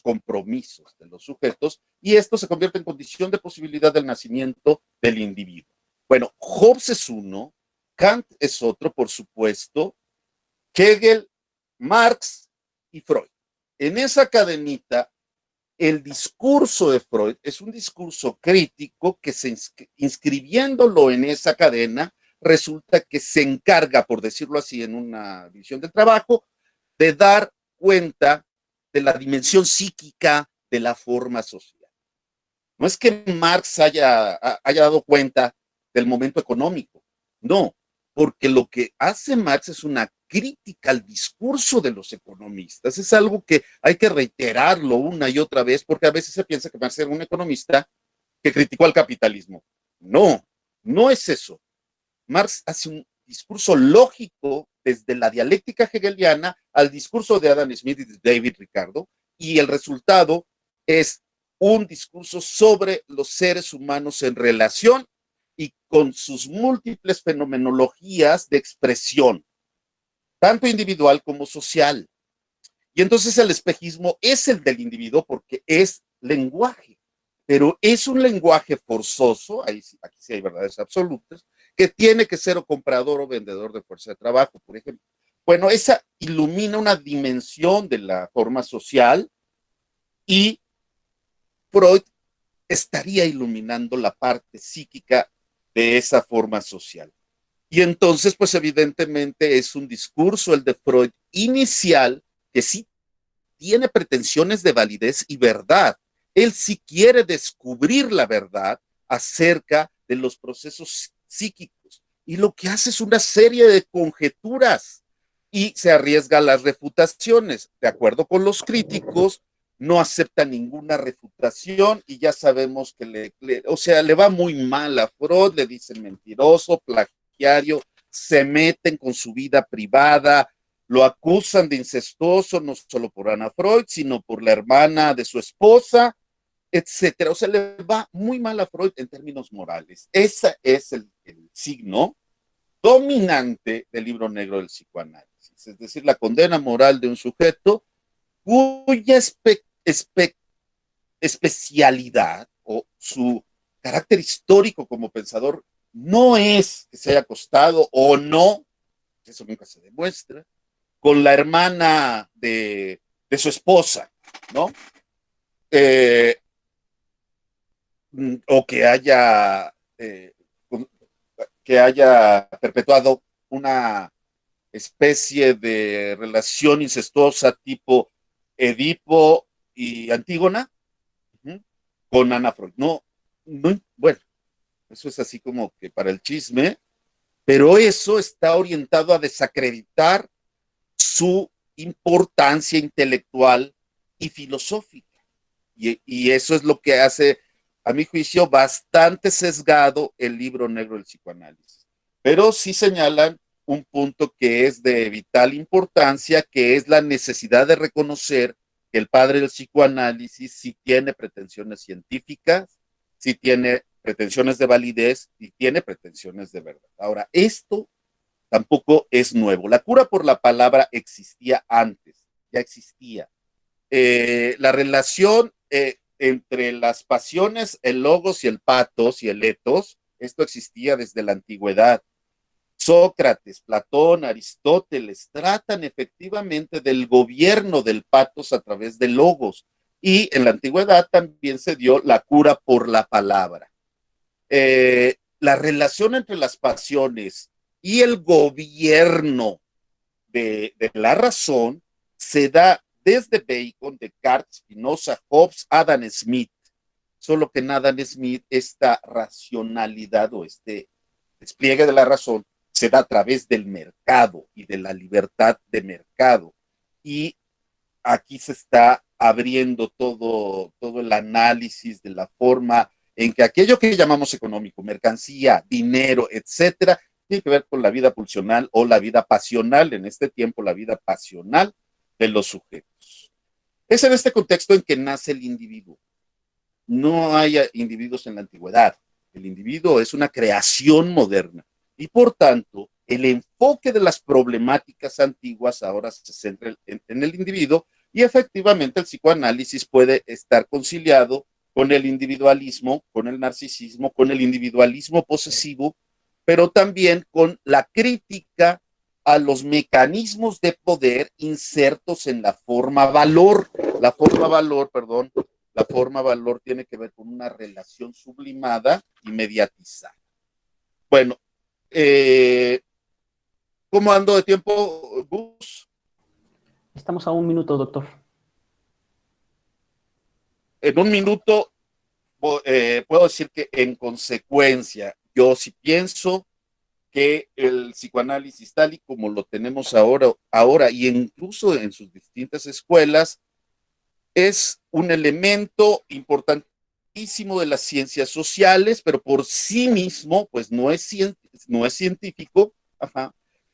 compromisos de los sujetos, y esto se convierte en condición de posibilidad del nacimiento del individuo. Bueno, Hobbes es uno, Kant es otro, por supuesto, Hegel, Marx y Freud. En esa cadenita, el discurso de Freud es un discurso crítico que inscribiéndolo en esa cadena, resulta que se encarga, por decirlo así, en una división del trabajo, de dar cuenta de la dimensión psíquica de la forma social. No es que Marx haya dado cuenta del momento económico, no, porque lo que hace Marx es una crítica al discurso de los economistas. Es algo que hay que reiterarlo una y otra vez, porque a veces se piensa que Marx era un economista que criticó al capitalismo. No, no es eso. Marx hace un discurso lógico desde la dialéctica hegeliana al discurso de Adam Smith y de David Ricardo, y el resultado es un discurso sobre los seres humanos en relación y con sus múltiples fenomenologías de expresión, tanto individual como social. Y entonces el espejismo es el del individuo porque es lenguaje, pero es un lenguaje forzoso, aquí sí hay verdades absolutas, que tiene que ser o comprador o vendedor de fuerza de trabajo, por ejemplo. Bueno, esa ilumina una dimensión de la forma social y Freud estaría iluminando la parte psíquica de esa forma social. Y entonces, pues evidentemente es un discurso, el de Freud, inicial, que sí tiene pretensiones de validez y verdad. Él sí quiere descubrir la verdad acerca de los procesos psíquicos. Y lo que hace es una serie de conjeturas y se arriesga a las refutaciones. De acuerdo con los críticos, no acepta ninguna refutación y ya sabemos que le va muy mal a Freud, le dicen mentiroso, plagiario, se meten con su vida privada, lo acusan de incestuoso no solo por Ana Freud, sino por la hermana de su esposa, etcétera. O sea, le va muy mal a Freud en términos morales. Ese es el signo dominante del libro negro del psicoanálisis, es decir, la condena moral de un sujeto cuya especialidad o su carácter histórico como pensador no es que se haya acostado o no, eso nunca se demuestra, con la hermana de su esposa, ¿no? O que haya perpetuado una especie de relación incestuosa tipo Edipo y Antígona, uh-huh, con Ana Freud. No, bueno, eso es así como que para el chisme, pero eso está orientado a desacreditar su importancia intelectual y filosófica. Y eso es lo que hace, a mi juicio, bastante sesgado el libro negro del psicoanálisis. Pero sí señalan un punto que es de vital importancia, que es la necesidad de reconocer que el padre del psicoanálisis sí tiene pretensiones científicas, sí tiene pretensiones de validez y tiene pretensiones de verdad. Ahora, esto tampoco es nuevo. La cura por la palabra existía antes, ya existía. La relación entre las pasiones, el logos y el patos y el etos, esto existía desde la antigüedad. Sócrates, Platón, Aristóteles tratan efectivamente del gobierno del patos a través de logos. Y en la antigüedad también se dio la cura por la palabra. La relación entre las pasiones y el gobierno de la razón se da desde Bacon, Descartes, Spinoza, Hobbes, Adam Smith. Solo que en Adam Smith esta racionalidad o este despliegue de la razón se da a través del mercado y de la libertad de mercado. Y aquí se está abriendo todo el análisis de la forma en que aquello que llamamos económico, mercancía, dinero, etcétera, tiene que ver con la vida pulsional o la vida pasional, en este tiempo la vida pasional de los sujetos. Es en este contexto en que nace el individuo. No hay individuos en la antigüedad. El individuo es una creación moderna y por tanto el enfoque de las problemáticas antiguas ahora se centra en el individuo y efectivamente el psicoanálisis puede estar conciliado con el individualismo, con el narcisismo, con el individualismo posesivo, pero también con la crítica a los mecanismos de poder insertos en la forma valor. La forma valor tiene que ver con una relación sublimada y mediatizada. Bueno, ¿cómo ando de tiempo, Gus? Estamos a 1 minuto, doctor. En 1 minuto puedo decir que en consecuencia, yo sí pienso que el psicoanálisis tal y como lo tenemos ahora y incluso en sus distintas escuelas, es un elemento importantísimo de las ciencias sociales, pero por sí mismo, pues no es científico,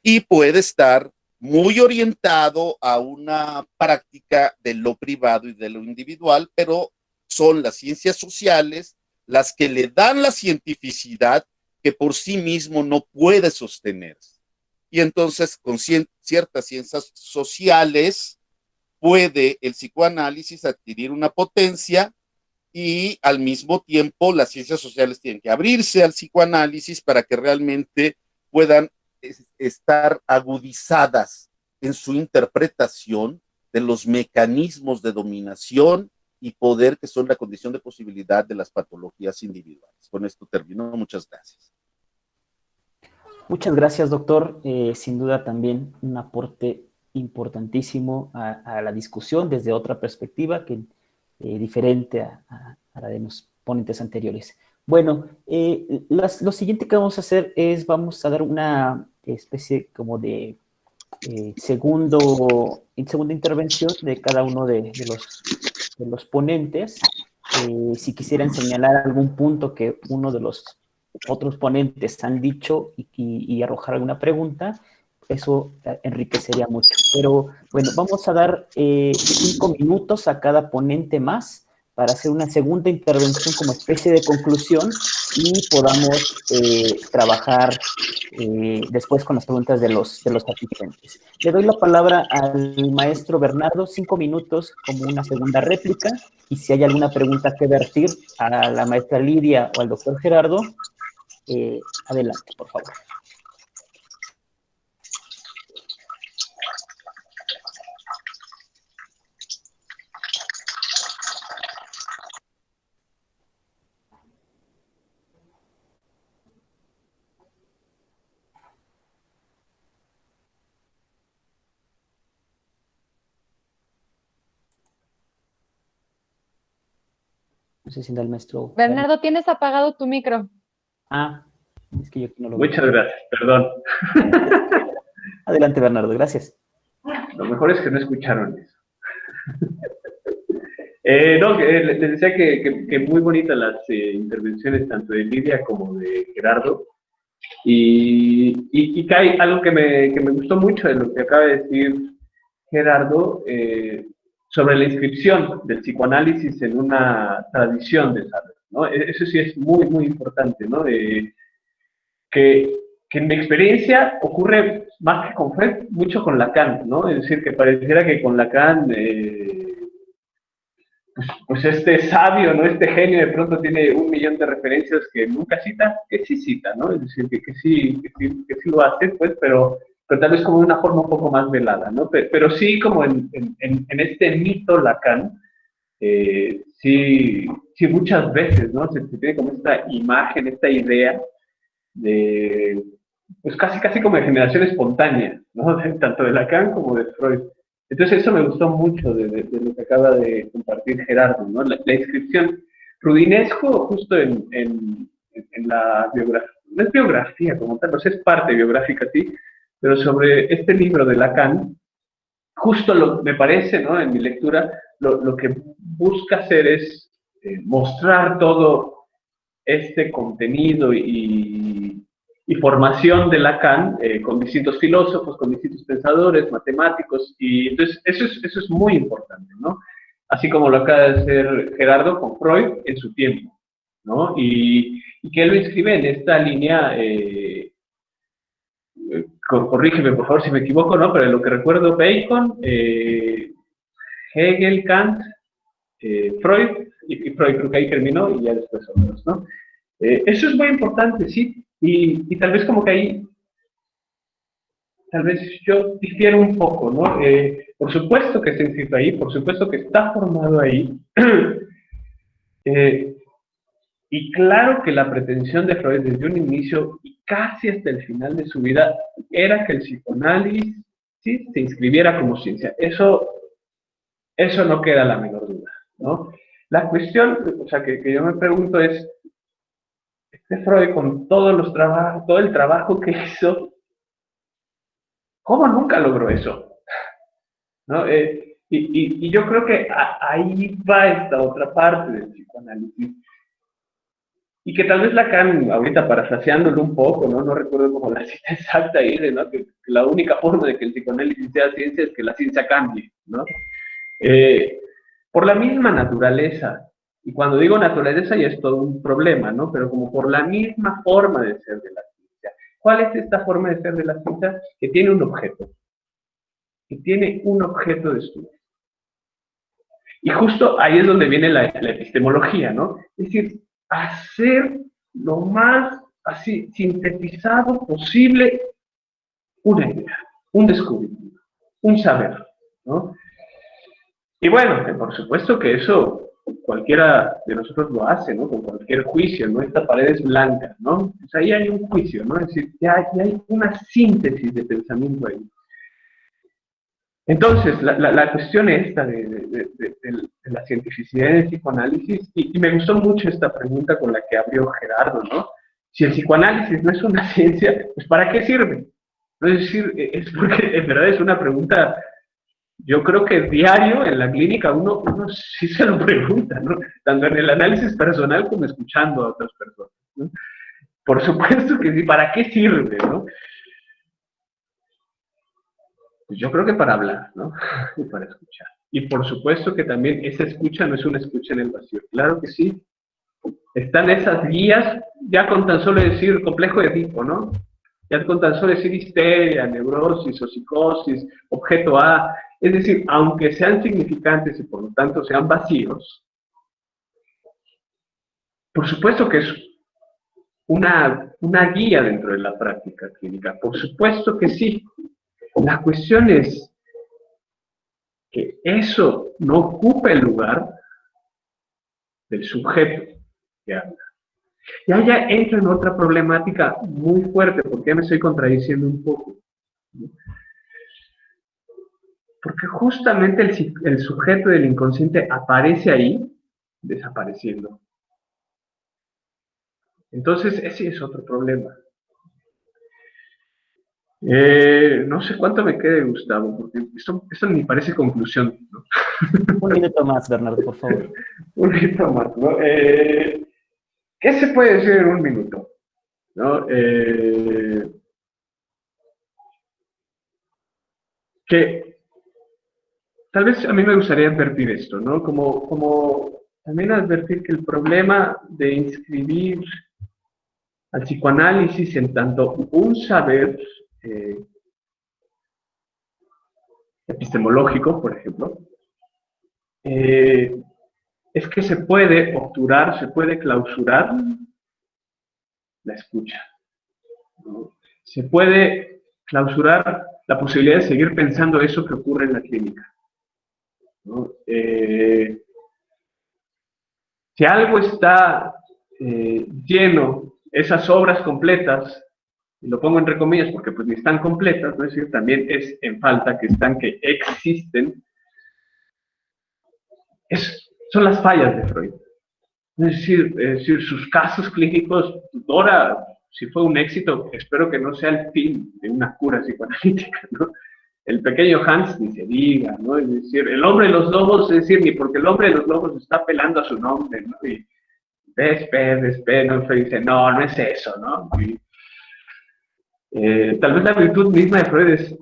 y puede estar muy orientado a una práctica de lo privado y de lo individual, pero son las ciencias sociales las que le dan la cientificidad que por sí mismo no puede sostenerse. Y entonces, con ciertas ciencias sociales, puede el psicoanálisis adquirir una potencia y al mismo tiempo las ciencias sociales tienen que abrirse al psicoanálisis para que realmente puedan estar agudizadas en su interpretación de los mecanismos de dominación y poder que son la condición de posibilidad de las patologías individuales. Con esto termino. Muchas gracias. Muchas gracias, doctor. Sin duda también un aporte importantísimo a la discusión desde otra perspectiva que diferente a la de los ponentes anteriores. Bueno, lo siguiente que vamos a hacer es, vamos a dar una especie como de segunda intervención de cada uno de los ponentes. Si quisieran señalar algún punto que uno de los otros ponentes han dicho y arrojar alguna pregunta, eso enriquecería mucho. Pero bueno, vamos a dar 5 minutos a cada ponente más para hacer una segunda intervención como especie de conclusión y podamos trabajar después con las preguntas de los asistentes. Le doy la palabra al maestro Bernardo, 5 minutos como una segunda réplica, y si hay alguna pregunta que vertir a la maestra Lidia o al doctor Gerardo, adelante, por favor. No sé si da el maestro. Bernardo, tienes apagado tu micro. Ah, es que yo no lo veo. Muchas gracias, perdón. Adelante, Bernardo, gracias. Lo mejor es que no escucharon eso. No, les decía que muy bonitas las intervenciones tanto de Lidia como de Gerardo. Y que hay algo que me gustó mucho de lo que acaba de decir Gerardo sobre la inscripción del psicoanálisis en una tradición de saber, ¿no? Eso sí es muy, muy importante, ¿no? Que en mi experiencia ocurre más que con Freud, mucho con Lacan, ¿no? Es decir, que pareciera que con Lacan, pues este sabio, ¿no? Este genio de pronto tiene 1 millón de referencias que nunca cita, que sí cita, ¿no? Es decir, que sí lo hace, pues, pero tal vez como de una forma un poco más velada, ¿no? Pero sí como en este mito Lacan, sí muchas veces, ¿no? Se tiene como esta imagen, esta idea de, pues casi como de generación espontánea, ¿no? Tanto de Lacan como de Freud. Entonces eso me gustó mucho de lo que acaba de compartir Gerardo, ¿no? La inscripción. Rudinesco, justo en la biografía, no es biografía como tal, pues es parte biográfica, sí, pero sobre este libro de Lacan, justo me parece, ¿no? En mi lectura, lo que busca hacer es mostrar todo este contenido y y formación de Lacan con distintos filósofos, con distintos pensadores, matemáticos, y entonces eso es muy importante, ¿no? Así como lo acaba de hacer Gerardo con Freud en su tiempo, ¿no? Y que él lo inscribe en esta línea, corrígeme por favor si me equivoco, ¿no? Pero en lo que recuerdo, Bacon, Hegel, Kant, Freud, y Freud creo que ahí terminó, y ya después otros, ¿no? Eso es muy importante, sí, y tal vez como que ahí, tal vez yo difiero un poco, ¿no? Por supuesto que está inscrito ahí, por supuesto que está formado ahí, y claro que la pretensión de Freud desde un inicio y casi hasta el final de su vida era que el psicoanálisis, ¿sí?, se inscribiera como ciencia. Eso no queda la menor duda, ¿no? La cuestión, o sea, que yo me pregunto es, Freud con todos los trabajos, todo el trabajo que hizo, ¿cómo nunca logró eso? ¿No? Y yo creo que ahí va esta otra parte del psicoanálisis. Y que tal vez Lacan, ahorita parafraseándolo un poco, no recuerdo como la cita exacta ahí, ¿no? Que la única forma de que el psicoanálisis sea ciencia es que la ciencia cambie, ¿no? Por la misma naturaleza, y cuando digo naturaleza ya es todo un problema, ¿no? Pero como por la misma forma de ser de la ciencia. ¿Cuál es esta forma de ser de la ciencia? Que tiene un objeto. Que tiene un objeto de estudio. Y justo ahí es donde viene la epistemología, ¿no? Es decir, hacer lo más así sintetizado posible una idea, un descubrimiento, un saber, ¿no? Y bueno, por supuesto que eso cualquiera de nosotros lo hace, ¿no? Con cualquier juicio, ¿no? Esta pared es blanca, ¿no? Pues ahí hay un juicio, ¿no? Es decir, ya hay una síntesis de pensamiento ahí. Entonces, la cuestión esta de la cientificidad del psicoanálisis, y me gustó mucho esta pregunta con la que abrió Gerardo, ¿no? Si el psicoanálisis no es una ciencia, pues ¿para qué sirve? ¿No? Es decir, es porque en verdad es una pregunta, yo creo que diario en la clínica uno sí se lo pregunta, ¿no? Tanto en el análisis personal como escuchando a otras personas, ¿no? Por supuesto que sí, ¿para qué sirve, no? Pues yo creo que para hablar, ¿no? Y para escuchar. Y por supuesto que también esa escucha no es una escucha en el vacío. Claro que sí. Están esas guías, ya con tan solo decir complejo de Edipo, ¿no? Ya con tan solo decir histeria, neurosis o psicosis, objeto A. Es decir, aunque sean significantes y por lo tanto sean vacíos, por supuesto que es una guía dentro de la práctica clínica. Por supuesto que sí. La cuestión es que eso no ocupe el lugar del sujeto que habla. Y allá entra en otra problemática muy fuerte, porque ya me estoy contradiciendo un poco. Porque justamente el sujeto del inconsciente aparece ahí, desapareciendo. Entonces, ese es otro problema. No sé cuánto me quede, Gustavo, porque esto ni parece conclusión, ¿no? Un minuto más, Bernardo, por favor. Un minuto más, ¿no? ¿Qué se puede decir en un minuto? ¿No? Que tal vez a mí me gustaría advertir esto, ¿no? Como también advertir que el problema de inscribir al psicoanálisis en tanto un saber epistemológico, por ejemplo, es que se puede obturar, se puede clausurar la escucha, ¿no? Se puede clausurar la posibilidad de seguir pensando eso que ocurre en la clínica, ¿no? Si algo está lleno, esas obras completas, y lo pongo entre comillas porque pues ni están completas, ¿no? Es decir, también es en falta que están, que existen, son las fallas de Freud. Es decir, sus casos clínicos, ahora, si fue un éxito, espero que no sea el fin de una cura psicoanalítica, ¿no? El pequeño Hans ni se diga, ¿no? Es decir, el hombre de los lobos, es decir, ni porque el hombre de los lobos está apelando a su nombre, ¿no? Y despe, ¿no? Freud dice, no es eso, ¿no? Tal vez la virtud misma de Freud es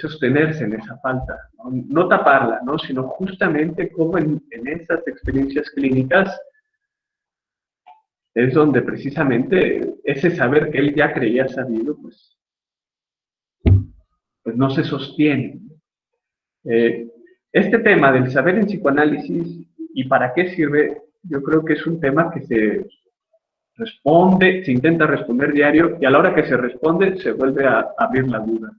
sostenerse en esa falta, ¿no? No taparla, ¿no? Sino justamente como en esas experiencias clínicas es donde precisamente ese saber que él ya creía sabido, pues no se sostiene. Eh, este tema del saber en psicoanálisis y para qué sirve, yo creo que es un tema que se responde, se intenta responder diario y a la hora que se responde se vuelve a abrir la duda.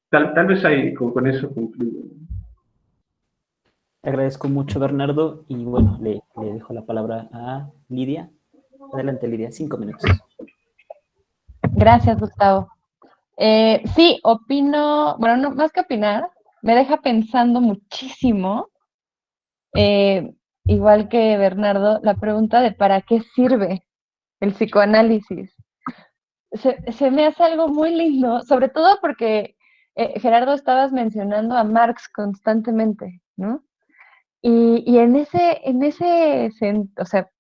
Tal vez ahí con eso concluyo. Te agradezco mucho, Bernardo, y bueno, le dejo la palabra a Lidia. Adelante, Lidia, 5 minutos. Gracias, Gustavo. Sí, opino, bueno, no, más que opinar, me deja pensando muchísimo, igual que Bernardo, la pregunta de ¿para qué sirve el psicoanálisis? Se me hace algo muy lindo, sobre todo porque, Gerardo, estabas mencionando a Marx constantemente, ¿no? Y o sea,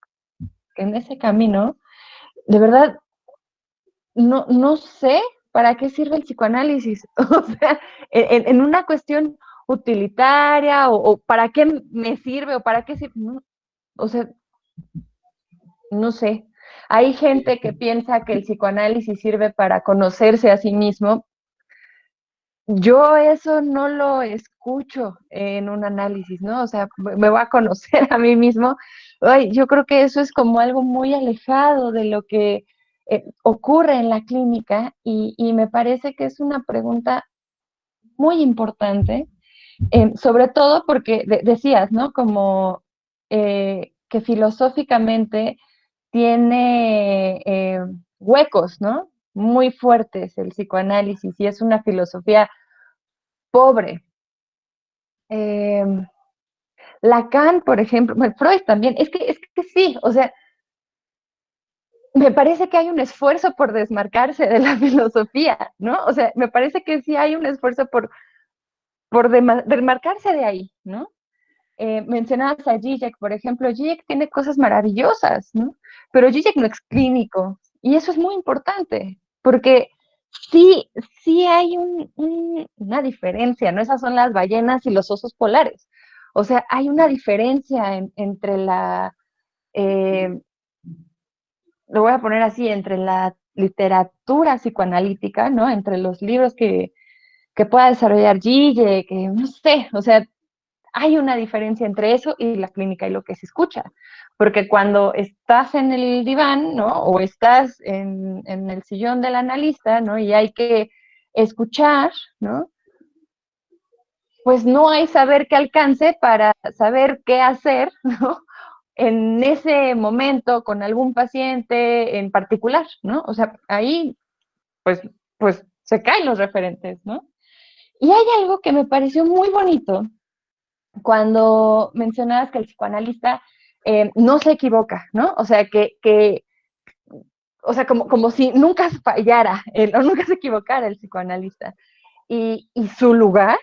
en ese camino, de verdad, no sé para qué sirve el psicoanálisis. O sea, en una cuestión utilitaria o para qué me sirve o para qué sirve. No, o sea, no sé. Hay gente que piensa que el psicoanálisis sirve para conocerse a sí mismo. Yo eso no lo escucho en un análisis, ¿no? O sea, me voy a conocer a mí mismo. Ay, yo creo que eso es como algo muy alejado de lo que ocurre en la clínica y me parece que es una pregunta muy importante, sobre todo porque decías, ¿no? Como que filosóficamente tiene huecos, ¿no? Muy fuertes el psicoanálisis y es una filosofía pobre. Eh, Lacan, por ejemplo, bueno, Freud también, es que sí, o sea, me parece que hay un esfuerzo por desmarcarse de la filosofía, ¿no? O sea, me parece que sí hay un esfuerzo por desmarcarse de ahí, ¿no? Mencionabas a Zizek, por ejemplo, Zizek tiene cosas maravillosas, ¿no? Pero Zizek no es clínico, y eso es muy importante, porque sí, sí hay una diferencia, ¿no? Esas son las ballenas y los osos polares. O sea, hay una diferencia entre eh, lo voy a poner así, entre la literatura psicoanalítica, ¿no? Entre los libros que pueda desarrollar Gille, que no sé, o sea, hay una diferencia entre eso y la clínica y lo que se escucha. Porque cuando estás en el diván, ¿no? O estás en el sillón del analista, ¿no? Y hay que escuchar, ¿no? Pues no hay saber que alcance para saber qué hacer, ¿no? En ese momento con algún paciente en particular, ¿no? O sea, ahí pues, pues se caen los referentes, ¿no? Y hay algo que me pareció muy bonito cuando mencionabas que el psicoanalista no se equivoca, ¿no? O sea, o sea, como si nunca fallara, o nunca se equivocara el psicoanalista. Y su lugar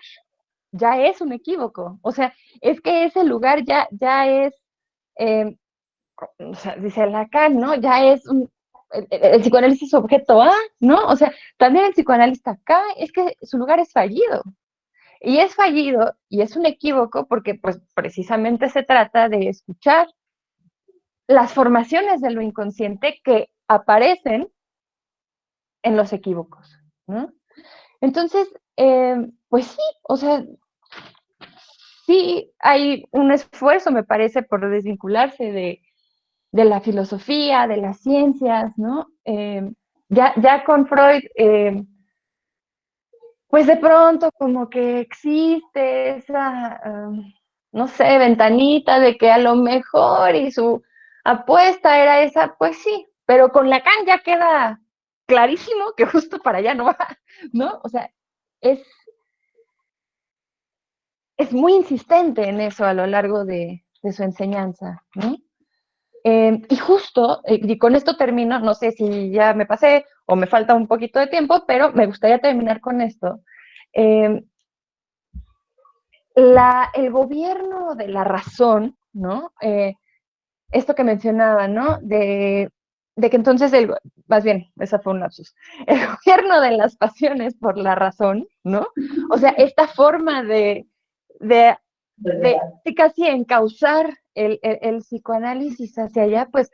ya es un equívoco. O sea, es que ese lugar ya es, eh, o sea, dice Lacan, ¿no? Ya es el psicoanálisis es objeto A, ¿no? O sea, también el psicoanalista acá es que su lugar es fallido. Y es fallido y es un equívoco porque pues precisamente se trata de escuchar las formaciones de lo inconsciente que aparecen en los equívocos, ¿no? Entonces, pues sí, o sea, sí hay un esfuerzo, me parece, por desvincularse de la filosofía, de las ciencias, ¿no? Ya con Freud, pues de pronto como que existe esa, no sé, ventanita de que a lo mejor y su apuesta era esa, pues sí, pero con Lacan ya queda clarísimo que justo para allá no va, ¿no? O sea, es, es muy insistente en eso a lo largo de su enseñanza, ¿no? Y justo, y con esto termino, no sé si ya me pasé o me falta un poquito de tiempo, pero me gustaría terminar con esto. Eh, el gobierno de la razón, ¿no? Esto que mencionaba, ¿no? de que entonces, más bien, esa fue un lapsus, el gobierno de las pasiones por la razón, ¿no? O sea, esta forma de casi encauzar el psicoanálisis hacia allá, pues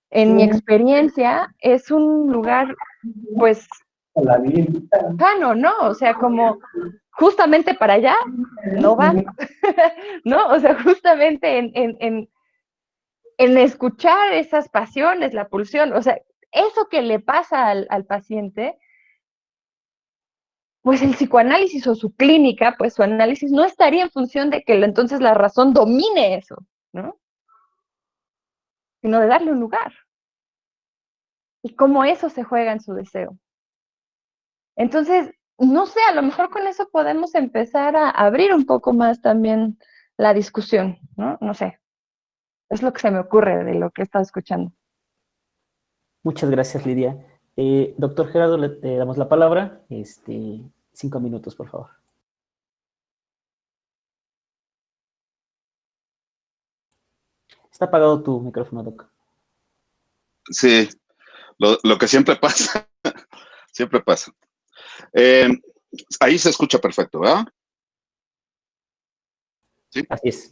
en mi experiencia es un lugar, pues, sano, ¿no? O sea, como justamente para allá no va, ¿no? O sea, justamente en escuchar esas pasiones, la pulsión, o sea, eso que le pasa al paciente, pues el psicoanálisis o su clínica, pues su análisis no estaría en función de que entonces la razón domine eso, ¿no? Sino de darle un lugar. Y cómo eso se juega en su deseo. Entonces, no sé, a lo mejor con eso podemos empezar a abrir un poco más también la discusión, ¿no? No sé. Es lo que se me ocurre de lo que he estado escuchando. Muchas gracias, Lidia. Doctor Gerardo, le damos la palabra. 5 minutos, por favor. Está apagado tu micrófono, Doc. Sí, lo que siempre pasa, siempre pasa. Ahí se escucha perfecto, ¿verdad? Sí. Así es.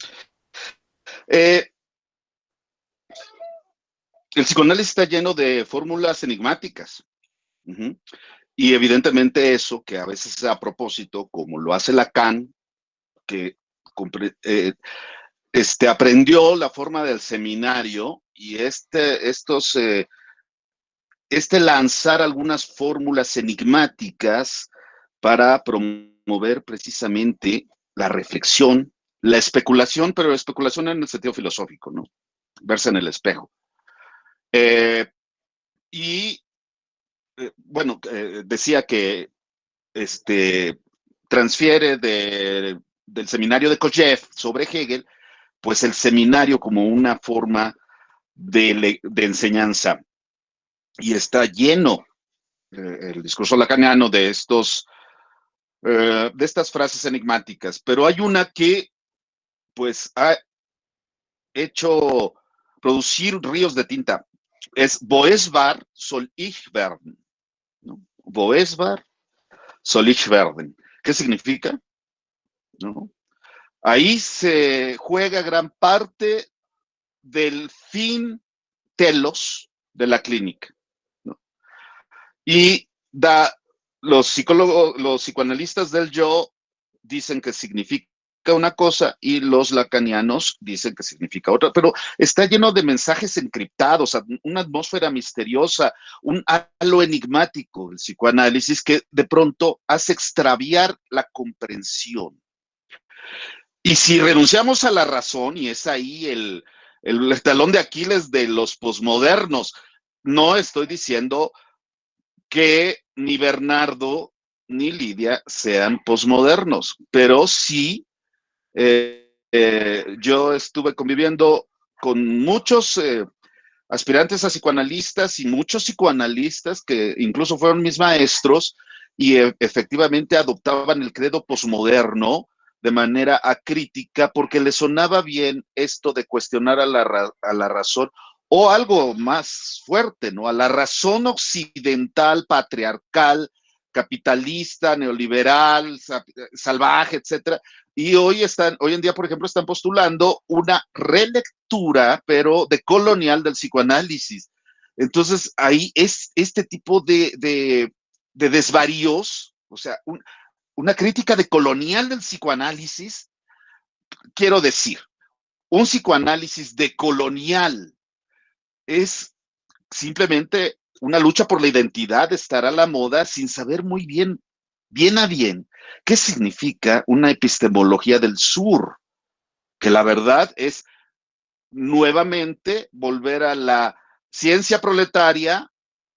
El psicoanálisis está lleno de fórmulas enigmáticas. Y evidentemente eso, que a veces a propósito, como lo hace Lacan, que aprendió la forma del seminario y lanzar algunas fórmulas enigmáticas para promover precisamente la reflexión, la especulación, pero la especulación en el sentido filosófico, ¿no? Verse en el espejo. Bueno, decía que transfiere del seminario de Kojève sobre Hegel, pues el seminario como una forma de enseñanza. Y está lleno el discurso lacaniano de estas frases enigmáticas. Pero hay una que, pues, ha hecho producir ríos de tinta. Es Wo es wahr, soll ich werden. ¿No? Wo es wahr, soll ich werden. ¿Qué significa? ¿No? Ahí se juega gran parte del fin telos de la clínica, ¿no? Y los psicólogos, los psicoanalistas del yo dicen que significa una cosa y los lacanianos dicen que significa otra, pero está lleno de mensajes encriptados, una atmósfera misteriosa, un halo enigmático del psicoanálisis que de pronto hace extraviar la comprensión. Y si renunciamos a la razón, y es ahí el talón de Aquiles de los posmodernos, no estoy diciendo que ni Bernardo ni Lidia sean posmodernos, pero sí yo estuve conviviendo con muchos aspirantes a psicoanalistas y muchos psicoanalistas que incluso fueron mis maestros y efectivamente adoptaban el credo posmoderno de manera acrítica porque les sonaba bien esto de cuestionar a la razón o algo más fuerte, ¿no? A la razón occidental, patriarcal, capitalista, neoliberal, salvaje, etcétera. Y hoy en día, por ejemplo, están postulando una relectura, pero decolonial del psicoanálisis. Entonces, ahí es este tipo de desvaríos, o sea, una crítica decolonial del psicoanálisis, quiero decir, un psicoanálisis decolonial es simplemente una lucha por la identidad, estar a la moda sin saber muy bien a bien, qué significa una epistemología del sur, que la verdad es nuevamente volver a la ciencia proletaria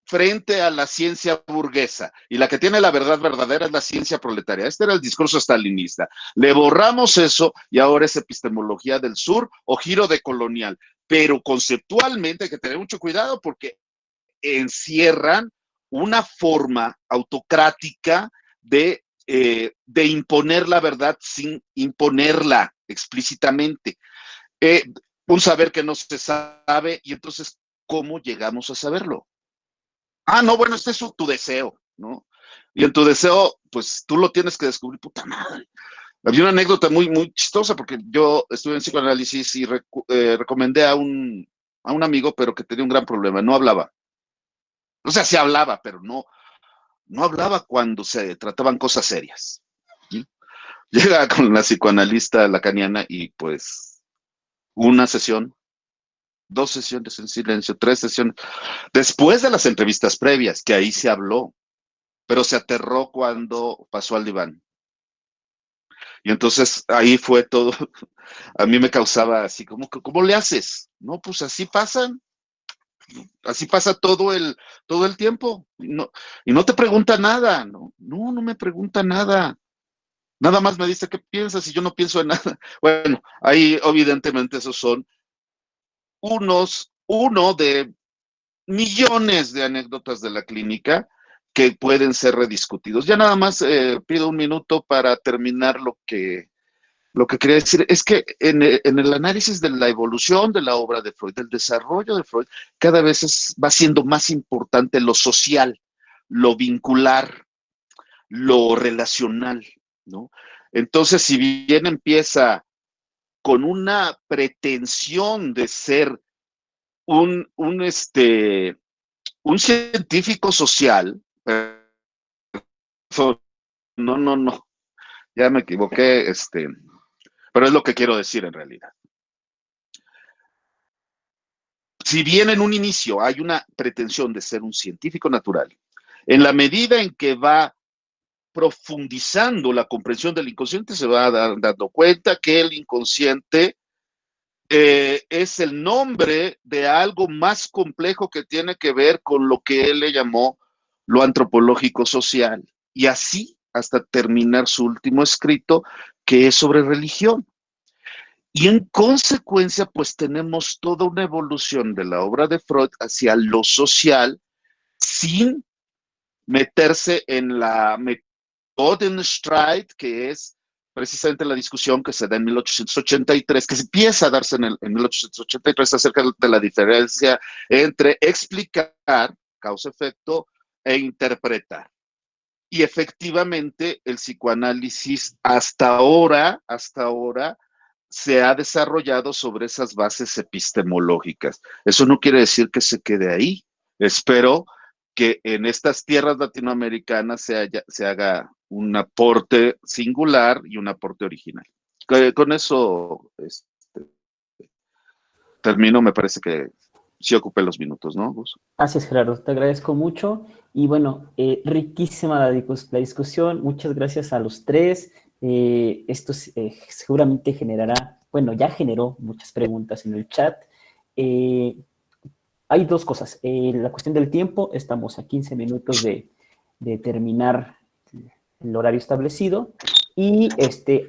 frente a la ciencia burguesa. Y la que tiene la verdad verdadera es la ciencia proletaria. Este era el discurso stalinista. Le borramos eso y ahora es epistemología del sur o giro decolonial. Pero conceptualmente hay que tener mucho cuidado porque encierran una forma autocrática de imponer la verdad sin imponerla explícitamente. Un saber que no se sabe y entonces cómo llegamos a saberlo. Ah, no, bueno, este es tu deseo, ¿no? Y en tu deseo, pues tú lo tienes que descubrir, puta madre. Había una anécdota muy, muy chistosa porque yo estuve en psicoanálisis y recomendé a un amigo, pero que tenía un gran problema, no hablaba. O sea, sí hablaba, pero no hablaba cuando se trataban cosas serias. ¿Sí? Llega con la psicoanalista lacaniana y pues una sesión, 2 sesiones en silencio, 3 sesiones. Después de las entrevistas previas, que ahí se habló, pero se aterró cuando pasó al diván. Y entonces ahí fue todo, a mí me causaba así, ¿cómo le haces? No, pues así pasa todo el tiempo. Y no te pregunta nada, no me pregunta nada. Nada más me dice, ¿qué piensas? Y yo no pienso en nada. Bueno, ahí evidentemente esos son uno de millones de anécdotas de la clínica que pueden ser rediscutidos. Ya nada más pido un minuto para terminar lo que quería decir. Es que en el análisis de la evolución de la obra de Freud, del desarrollo de Freud, cada vez va siendo más importante lo social, lo vincular, lo relacional, ¿no? Entonces, si bien empieza con una pretensión de ser un científico social, no, ya me equivoqué, pero es lo que quiero decir en realidad. Si bien en un inicio hay una pretensión de ser un científico natural, en la medida en que va profundizando la comprensión del inconsciente, se va dando cuenta que el inconsciente es el nombre de algo más complejo que tiene que ver con lo que él le llamó lo antropológico social. Y así hasta terminar su último escrito, que es sobre religión. Y en consecuencia, pues tenemos toda una evolución de la obra de Freud hacia lo social, sin meterse en la Methodenstreit, que es precisamente la discusión que se da en 1883, que se empieza a darse en 1883 acerca de la diferencia entre explicar, causa-efecto, e interpretar. Y efectivamente el psicoanálisis hasta ahora, se ha desarrollado sobre esas bases epistemológicas. Eso no quiere decir que se quede ahí. Espero que en estas tierras latinoamericanas se haga un aporte singular y un aporte original. Con eso termino, me parece que sí ocupé los minutos, ¿no, Gus? Gracias, Gerardo, te agradezco mucho. Y bueno, riquísima la discusión. Muchas gracias a los tres. Esto seguramente generará, bueno, ya generó muchas preguntas en el chat. Hay dos cosas. La cuestión del tiempo, estamos a 15 minutos de terminar el horario establecido. Y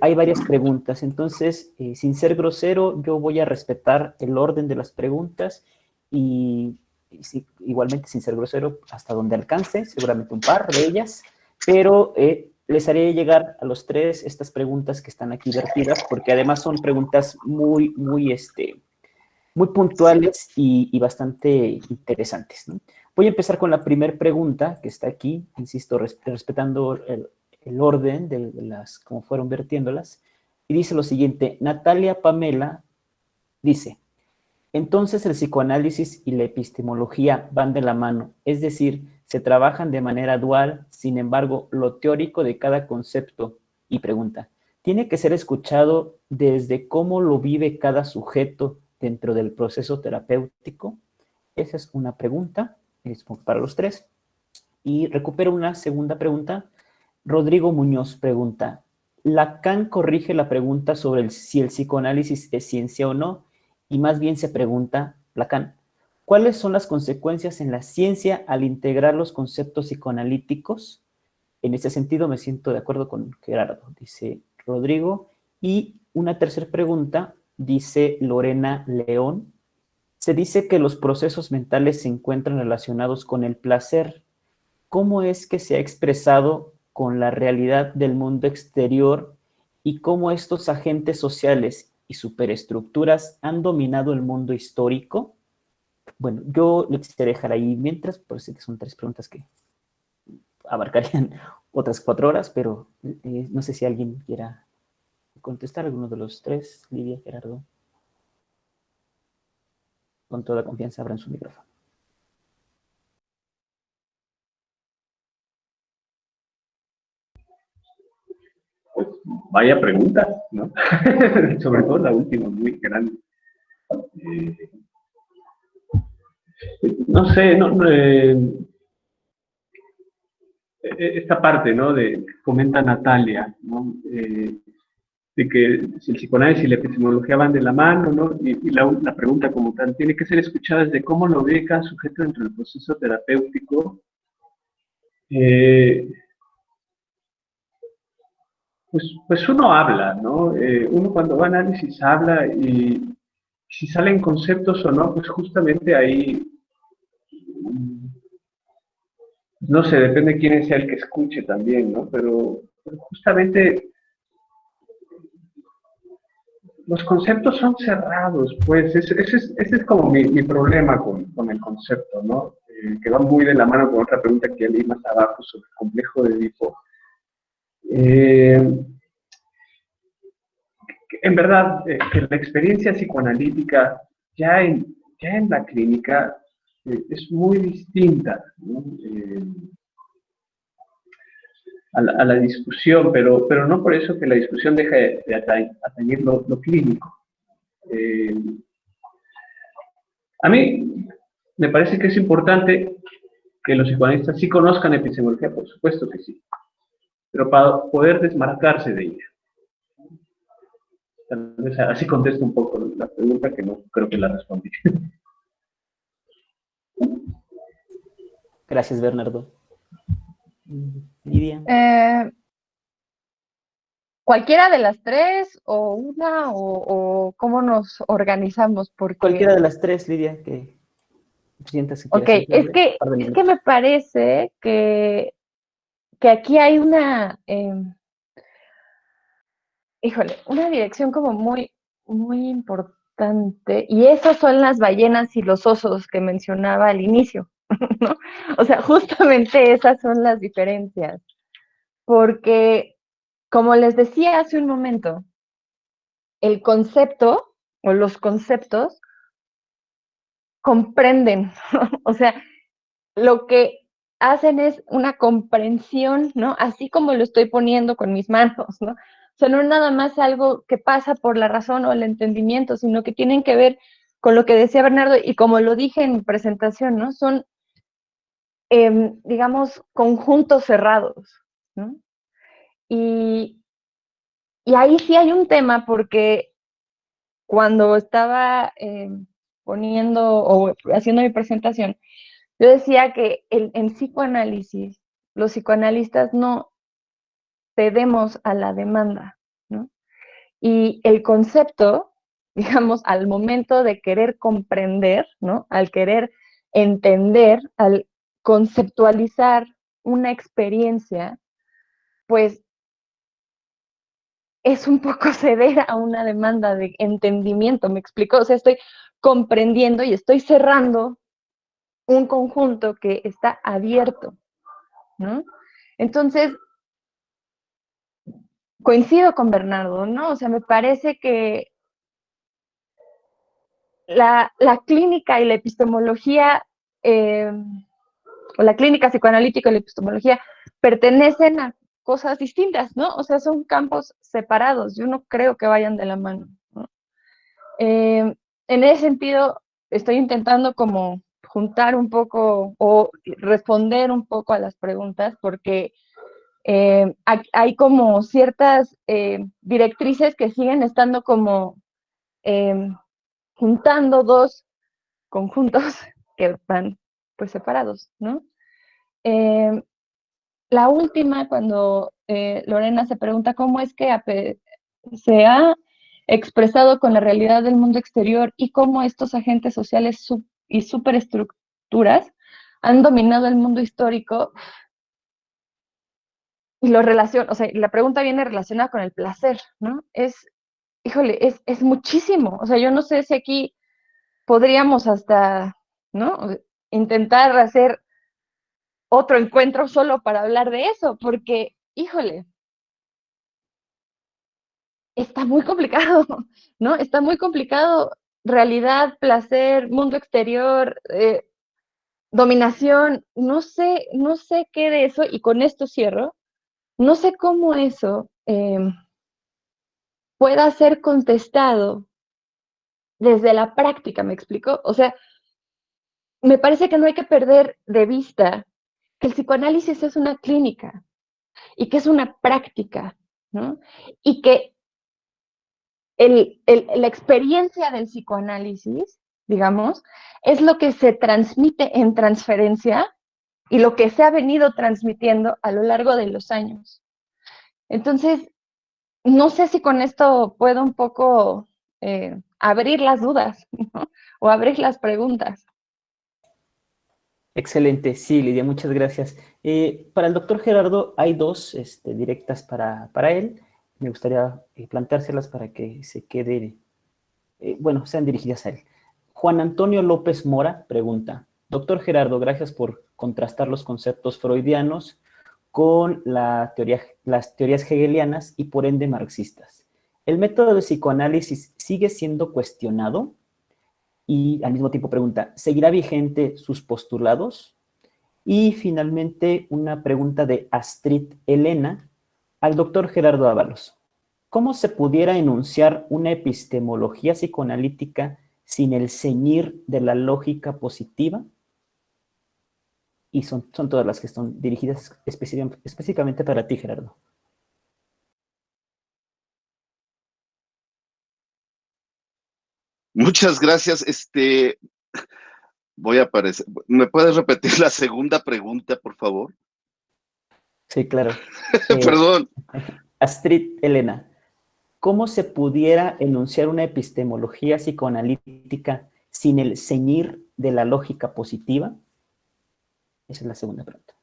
hay varias preguntas. Entonces, sin ser grosero, yo voy a respetar el orden de las preguntas y sí, igualmente sin ser grosero, hasta donde alcance, seguramente un par de ellas, pero les haré llegar a los tres estas preguntas que están aquí vertidas, porque además son preguntas muy puntuales y bastante interesantes, ¿no? Voy a empezar con la primera pregunta que está aquí, insisto, respetando el orden de las, como fueron vertiéndolas, y dice lo siguiente: Natalia Pamela dice: entonces el psicoanálisis y la epistemología van de la mano, es decir, se trabajan de manera dual, sin embargo, lo teórico de cada concepto, y pregunta, ¿tiene que ser escuchado desde cómo lo vive cada sujeto dentro del proceso terapéutico? Esa es una pregunta, es para los tres. Y recupero una segunda pregunta. Rodrigo Muñoz pregunta, Lacan corrige la pregunta sobre si el psicoanálisis es ciencia o no, y más bien se pregunta, Lacan, ¿cuáles son las consecuencias en la ciencia al integrar los conceptos psicoanalíticos? En ese sentido me siento de acuerdo con Gerardo, dice Rodrigo. Y una tercera pregunta, dice Lorena León, se dice que los procesos mentales se encuentran relacionados con el placer. ¿Cómo es que se ha expresado con la realidad del mundo exterior y cómo estos agentes sociales y superestructuras han dominado el mundo histórico? Bueno, yo lo quisiera dejar ahí mientras, por eso que son 3 preguntas que abarcarían otras 4 horas, pero no sé si alguien quiera contestar alguno de los 3, Lidia, Gerardo. Con toda confianza abran su micrófono. Pues vaya pregunta, ¿no? Sobre todo la última, muy grande. No sé, esta parte, ¿no? De que comenta Natalia, ¿no? De que si el psicoanálisis y la epistemología van de la mano, ¿no? Y la pregunta como tal tiene que ser escuchada desde cómo lo ve cada sujeto dentro del proceso terapéutico. Pues uno habla, ¿no? Uno cuando va a análisis habla y si salen conceptos o no, pues justamente ahí, no sé, depende de quién sea el que escuche también, ¿no? Pero justamente los conceptos son cerrados, pues ese es como mi problema con el concepto, ¿no? Que va muy de la mano con otra pregunta que ya leí más abajo sobre el complejo de Edipo. En verdad, que la experiencia psicoanalítica ya en la clínica es muy distinta, ¿no? A la discusión, pero no por eso que la discusión deje de atañir lo clínico. Eh, a mí me parece que es importante que los psicoanalistas sí conozcan epistemología, por supuesto que sí, pero para poder desmarcarse de ella. Tal vez así contesto un poco la pregunta, que no creo que la respondí. Gracias, Bernardo. Lidia. ¿Cualquiera de las 3 o una o cómo nos organizamos? Porque, Cualquiera de las 3, Lidia, que sientas que ok, quieras es emplearle. que me parece que aquí hay híjole, una dirección como muy, muy importante, y esas son las ballenas y los osos que mencionaba al inicio, ¿no? O sea, justamente esas son las diferencias, porque, como les decía hace un momento, el concepto o los conceptos comprenden, ¿no? O sea, lo que hacen es una comprensión, ¿no? Así como lo estoy poniendo con mis manos, ¿no? O sea, no es nada más algo que pasa por la razón o el entendimiento, sino que tienen que ver con lo que decía Bernardo y como lo dije en mi presentación, ¿no? Son, digamos, conjuntos cerrados, ¿no? Y, y ahí sí hay un tema porque cuando estaba poniendo o haciendo mi presentación, yo decía que en psicoanálisis, los psicoanalistas no cedemos a la demanda, ¿no? Y el concepto, digamos, al momento de querer comprender, ¿no? Al querer entender, al conceptualizar una experiencia, pues es un poco ceder a una demanda de entendimiento, ¿me explico? O sea, estoy comprendiendo y estoy cerrando un conjunto que está abierto, ¿no? Entonces, coincido con Bernardo, ¿no? O sea, me parece que la clínica y la epistemología, o la clínica psicoanalítica y la epistemología, pertenecen a cosas distintas, ¿no? O sea, son campos separados. Yo no creo que vayan de la mano, ¿no? En ese sentido, estoy intentando como juntar un poco o responder un poco a las preguntas, porque hay como ciertas directrices que siguen estando como juntando dos conjuntos que van pues separados, ¿no? La última, cuando Lorena se pregunta cómo es que se ha expresado con la realidad del mundo exterior y cómo estos agentes sociales y superestructuras han dominado el mundo histórico, y lo relaciona, o sea, la pregunta viene relacionada con el placer, ¿no? Híjole, es muchísimo. O sea, yo no sé si aquí podríamos hasta ¿no? Intentar hacer otro encuentro solo para hablar de eso, porque, híjole, está muy complicado, ¿no? Está muy complicado realidad, placer, mundo exterior, dominación, no sé qué de eso, y con esto cierro, no sé cómo eso pueda ser contestado desde la práctica, ¿me explico? O sea, me parece que no hay que perder de vista que el psicoanálisis es una clínica y que es una práctica, ¿no? Y que la experiencia del psicoanálisis, digamos, es lo que se transmite en transferencia y lo que se ha venido transmitiendo a lo largo de los años. Entonces, no sé si con esto puedo un poco abrir las dudas, ¿no? O abrir las preguntas. Excelente, sí, Lidia, muchas gracias. Para el doctor Gerardo hay dos directas para él. Me gustaría planteárselas para que se quede, bueno, sean dirigidas a él. Juan Antonio López Mora pregunta, doctor Gerardo, gracias por contrastar los conceptos freudianos con las teorías hegelianas y por ende marxistas. ¿El método de psicoanálisis sigue siendo cuestionado? Y al mismo tiempo pregunta, ¿seguirá vigente sus postulados? Y finalmente una pregunta de Astrid Elena al doctor Gerardo Ábalos. ¿Cómo se pudiera enunciar una epistemología psicoanalítica sin el ceñir de la lógica positiva? Y son todas las que están dirigidas específicamente para ti, Gerardo. Muchas gracias. Voy a aparecer. ¿Me puedes repetir la segunda pregunta, por favor? Sí, claro. Perdón. Astrid Elena, ¿cómo se pudiera enunciar una epistemología psicoanalítica sin el ceñir de la lógica positiva? Esa es la segunda pregunta.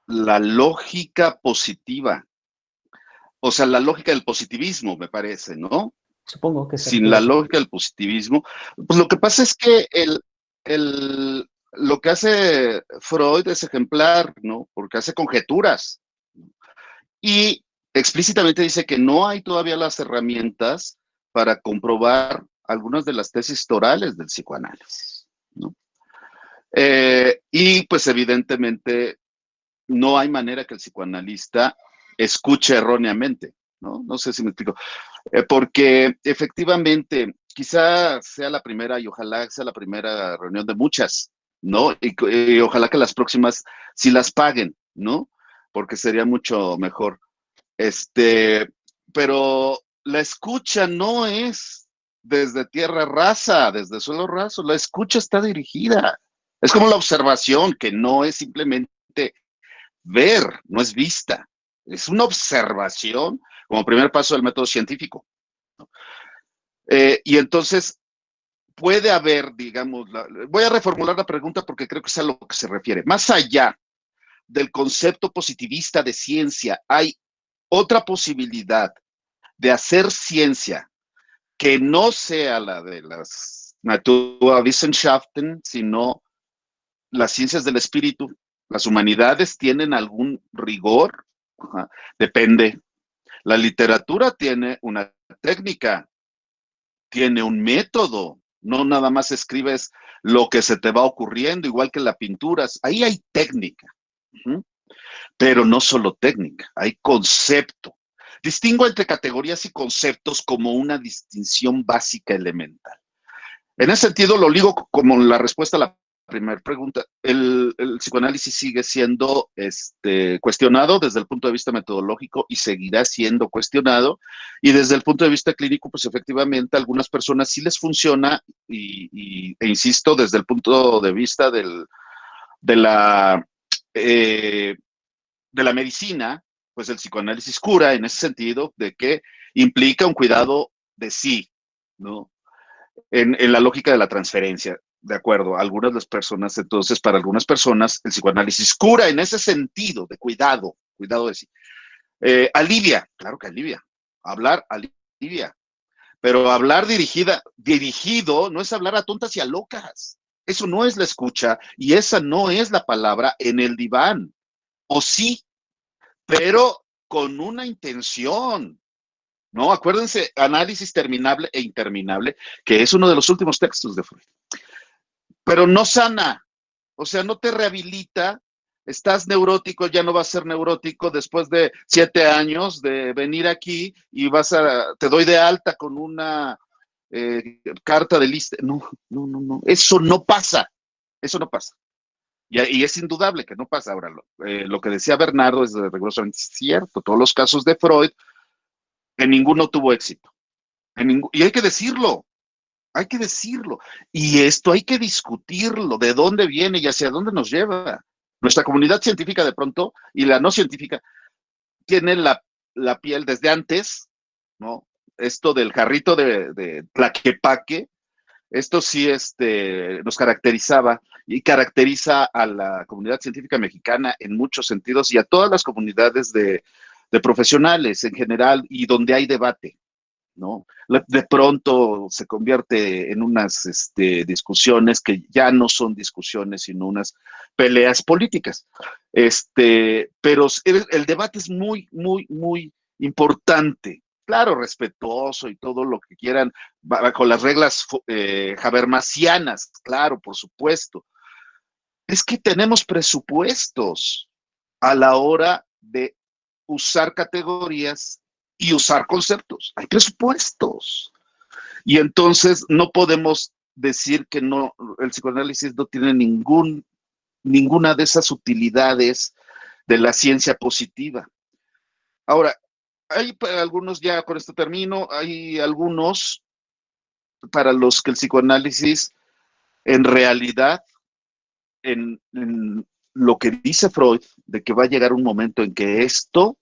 La lógica positiva. O sea, la lógica del positivismo, me parece, ¿no? Supongo que se Sin refiere la a eso. lógica del positivismo. Pues lo que pasa es que lo que hace Freud es ejemplar, ¿no? Porque hace conjeturas. Y explícitamente dice que no hay todavía las herramientas para comprobar algunas de las tesis torales del psicoanálisis, ¿no? Y pues evidentemente no hay manera que el psicoanalista escuche erróneamente, ¿no? No sé si me explico. Porque efectivamente, quizá sea la primera y ojalá sea la primera reunión de muchas, ¿no? Y ojalá que las próximas sí las paguen, ¿no? Porque sería mucho mejor. Pero la escucha no es desde tierra rasa, desde suelo raso, la escucha está dirigida. Es como la observación, que no es simplemente ver, no es vista, es una observación como primer paso del método científico. Y entonces puede haber, digamos, voy a reformular la pregunta porque creo que es a lo que se refiere. Más allá del concepto positivista de ciencia, hay otra posibilidad de hacer ciencia que no sea la de las Naturwissenschaften, sino las ciencias del espíritu. Las humanidades tienen algún rigor, ajá, depende. La literatura tiene una técnica, tiene un método, no nada más escribes lo que se te va ocurriendo, igual que la pintura, ahí hay técnica, pero no solo técnica, hay concepto. Distingo entre categorías y conceptos como una distinción básica elemental. En ese sentido, lo ligo como la respuesta a la primera pregunta. El psicoanálisis sigue siendo cuestionado desde el punto de vista metodológico y seguirá siendo cuestionado. Y desde el punto de vista clínico, pues efectivamente a algunas personas sí les funciona e insisto, desde el punto de vista de la medicina, pues el psicoanálisis cura en ese sentido de que implica un cuidado de sí, ¿no? En la lógica de la transferencia, de acuerdo, algunas de las personas, entonces, para algunas personas, el psicoanálisis cura en ese sentido de cuidado de sí. Alivia, claro que alivia, hablar alivia, Pero hablar dirigido no es hablar a tontas y a locas. Eso no es la escucha y esa no es la palabra en el diván. O sí, pero con una intención, ¿no? Acuérdense, análisis terminable e interminable, que es uno de los últimos textos de Freud. Pero no sana, o sea, no te rehabilita. Estás neurótico, ya no vas a ser neurótico después de 7 años de venir aquí y te doy de alta con una carta de lista. No, no, no, no, eso no pasa, eso no pasa. Y es indudable que no pasa. Ahora, lo que decía Bernardo es rigurosamente cierto. Todos los casos de Freud, en ninguno tuvo éxito. Y hay que decirlo, hay que decirlo. Y esto hay que discutirlo, de dónde viene y hacia dónde nos lleva. Nuestra comunidad científica de pronto y la no científica tiene la piel desde antes, ¿no? Esto del jarrito de Tlaquepaque, esto sí nos caracterizaba y caracteriza a la comunidad científica mexicana en muchos sentidos y a todas las comunidades de profesionales en general y donde hay debate, ¿no? De pronto se convierte en unas discusiones que ya no son discusiones, sino unas peleas políticas. Pero el debate es muy, muy, muy importante. Claro, respetuoso y todo lo que quieran, bajo las reglas habermasianas, claro, por supuesto. Es que tenemos presupuestos a la hora de usar categorías y usar conceptos. Hay presupuestos. Y entonces no podemos decir que no, el psicoanálisis no tiene ninguna de esas utilidades de la ciencia positiva. Ahora, hay para algunos, ya con esto termino, hay algunos para los que el psicoanálisis en realidad, en lo que dice Freud, de que va a llegar un momento en que esto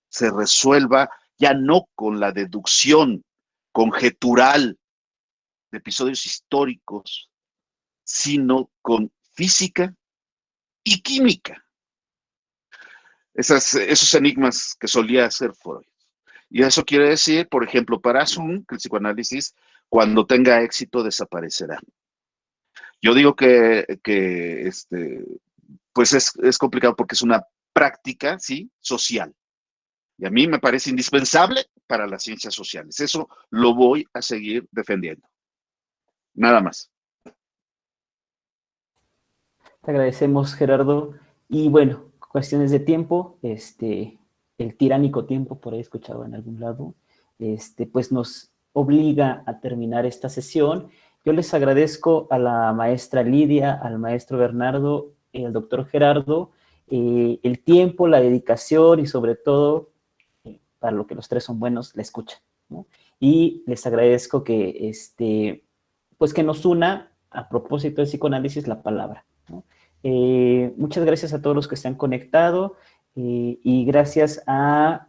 se resuelva ya no con la deducción conjetural de episodios históricos, sino con física y química. Esos enigmas que solía hacer Freud. Y eso quiere decir, por ejemplo, para Jung, que el psicoanálisis, cuando tenga éxito, desaparecerá. Yo digo que pues es complicado porque es una práctica, ¿sí?, social. Y a mí me parece indispensable para las ciencias sociales. Eso lo voy a seguir defendiendo. Nada más. Te agradecemos, Gerardo. Y bueno, cuestiones de tiempo, el tiránico tiempo, por ahí he escuchado en algún lado, pues nos obliga a terminar esta sesión. Yo les agradezco a la maestra Lidia, al maestro Bernardo y al doctor Gerardo el tiempo, la dedicación y sobre todo, para lo que los tres son buenos, la escucha, ¿no? Y les agradezco que, pues que nos una, a propósito del psicoanálisis, la palabra, ¿no? Muchas gracias a todos los que se han conectado y gracias a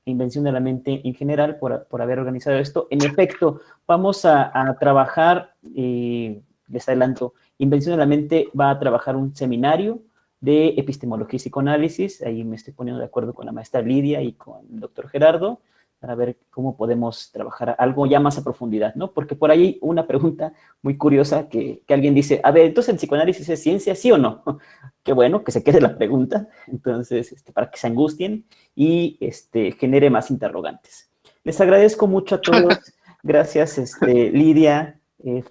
Invención de la Mente en general por haber organizado esto. En efecto, vamos a trabajar, les adelanto, Invención de la Mente va a trabajar un seminario de epistemología y psicoanálisis. Ahí me estoy poniendo de acuerdo con la maestra Lidia y con el doctor Gerardo para ver cómo podemos trabajar algo ya más a profundidad, ¿no? Porque por ahí una pregunta muy curiosa que alguien dice, a ver, entonces el psicoanálisis es ciencia, ¿sí o no? Qué bueno que se quede la pregunta, entonces, para que se angustien y genere más interrogantes. Les agradezco mucho a todos, gracias, Lidia,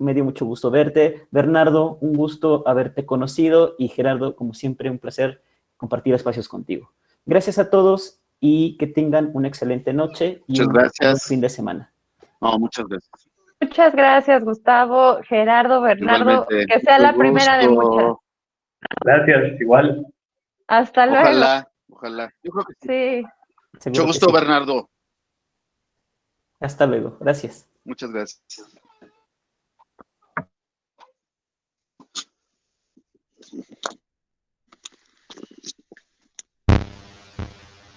me dio mucho gusto verte. Bernardo, un gusto haberte conocido y Gerardo, como siempre, un placer compartir espacios contigo. Gracias a todos y que tengan una excelente noche y un buen fin de semana. No, muchas gracias. Muchas gracias, Gustavo, Gerardo, Bernardo. Igualmente, que sea la primera de muchas. Gracias, igual. Hasta luego. Ojalá. Yo creo que sí. Sí. Mucho gusto, sí. Bernardo. Hasta luego. Gracias. Muchas gracias.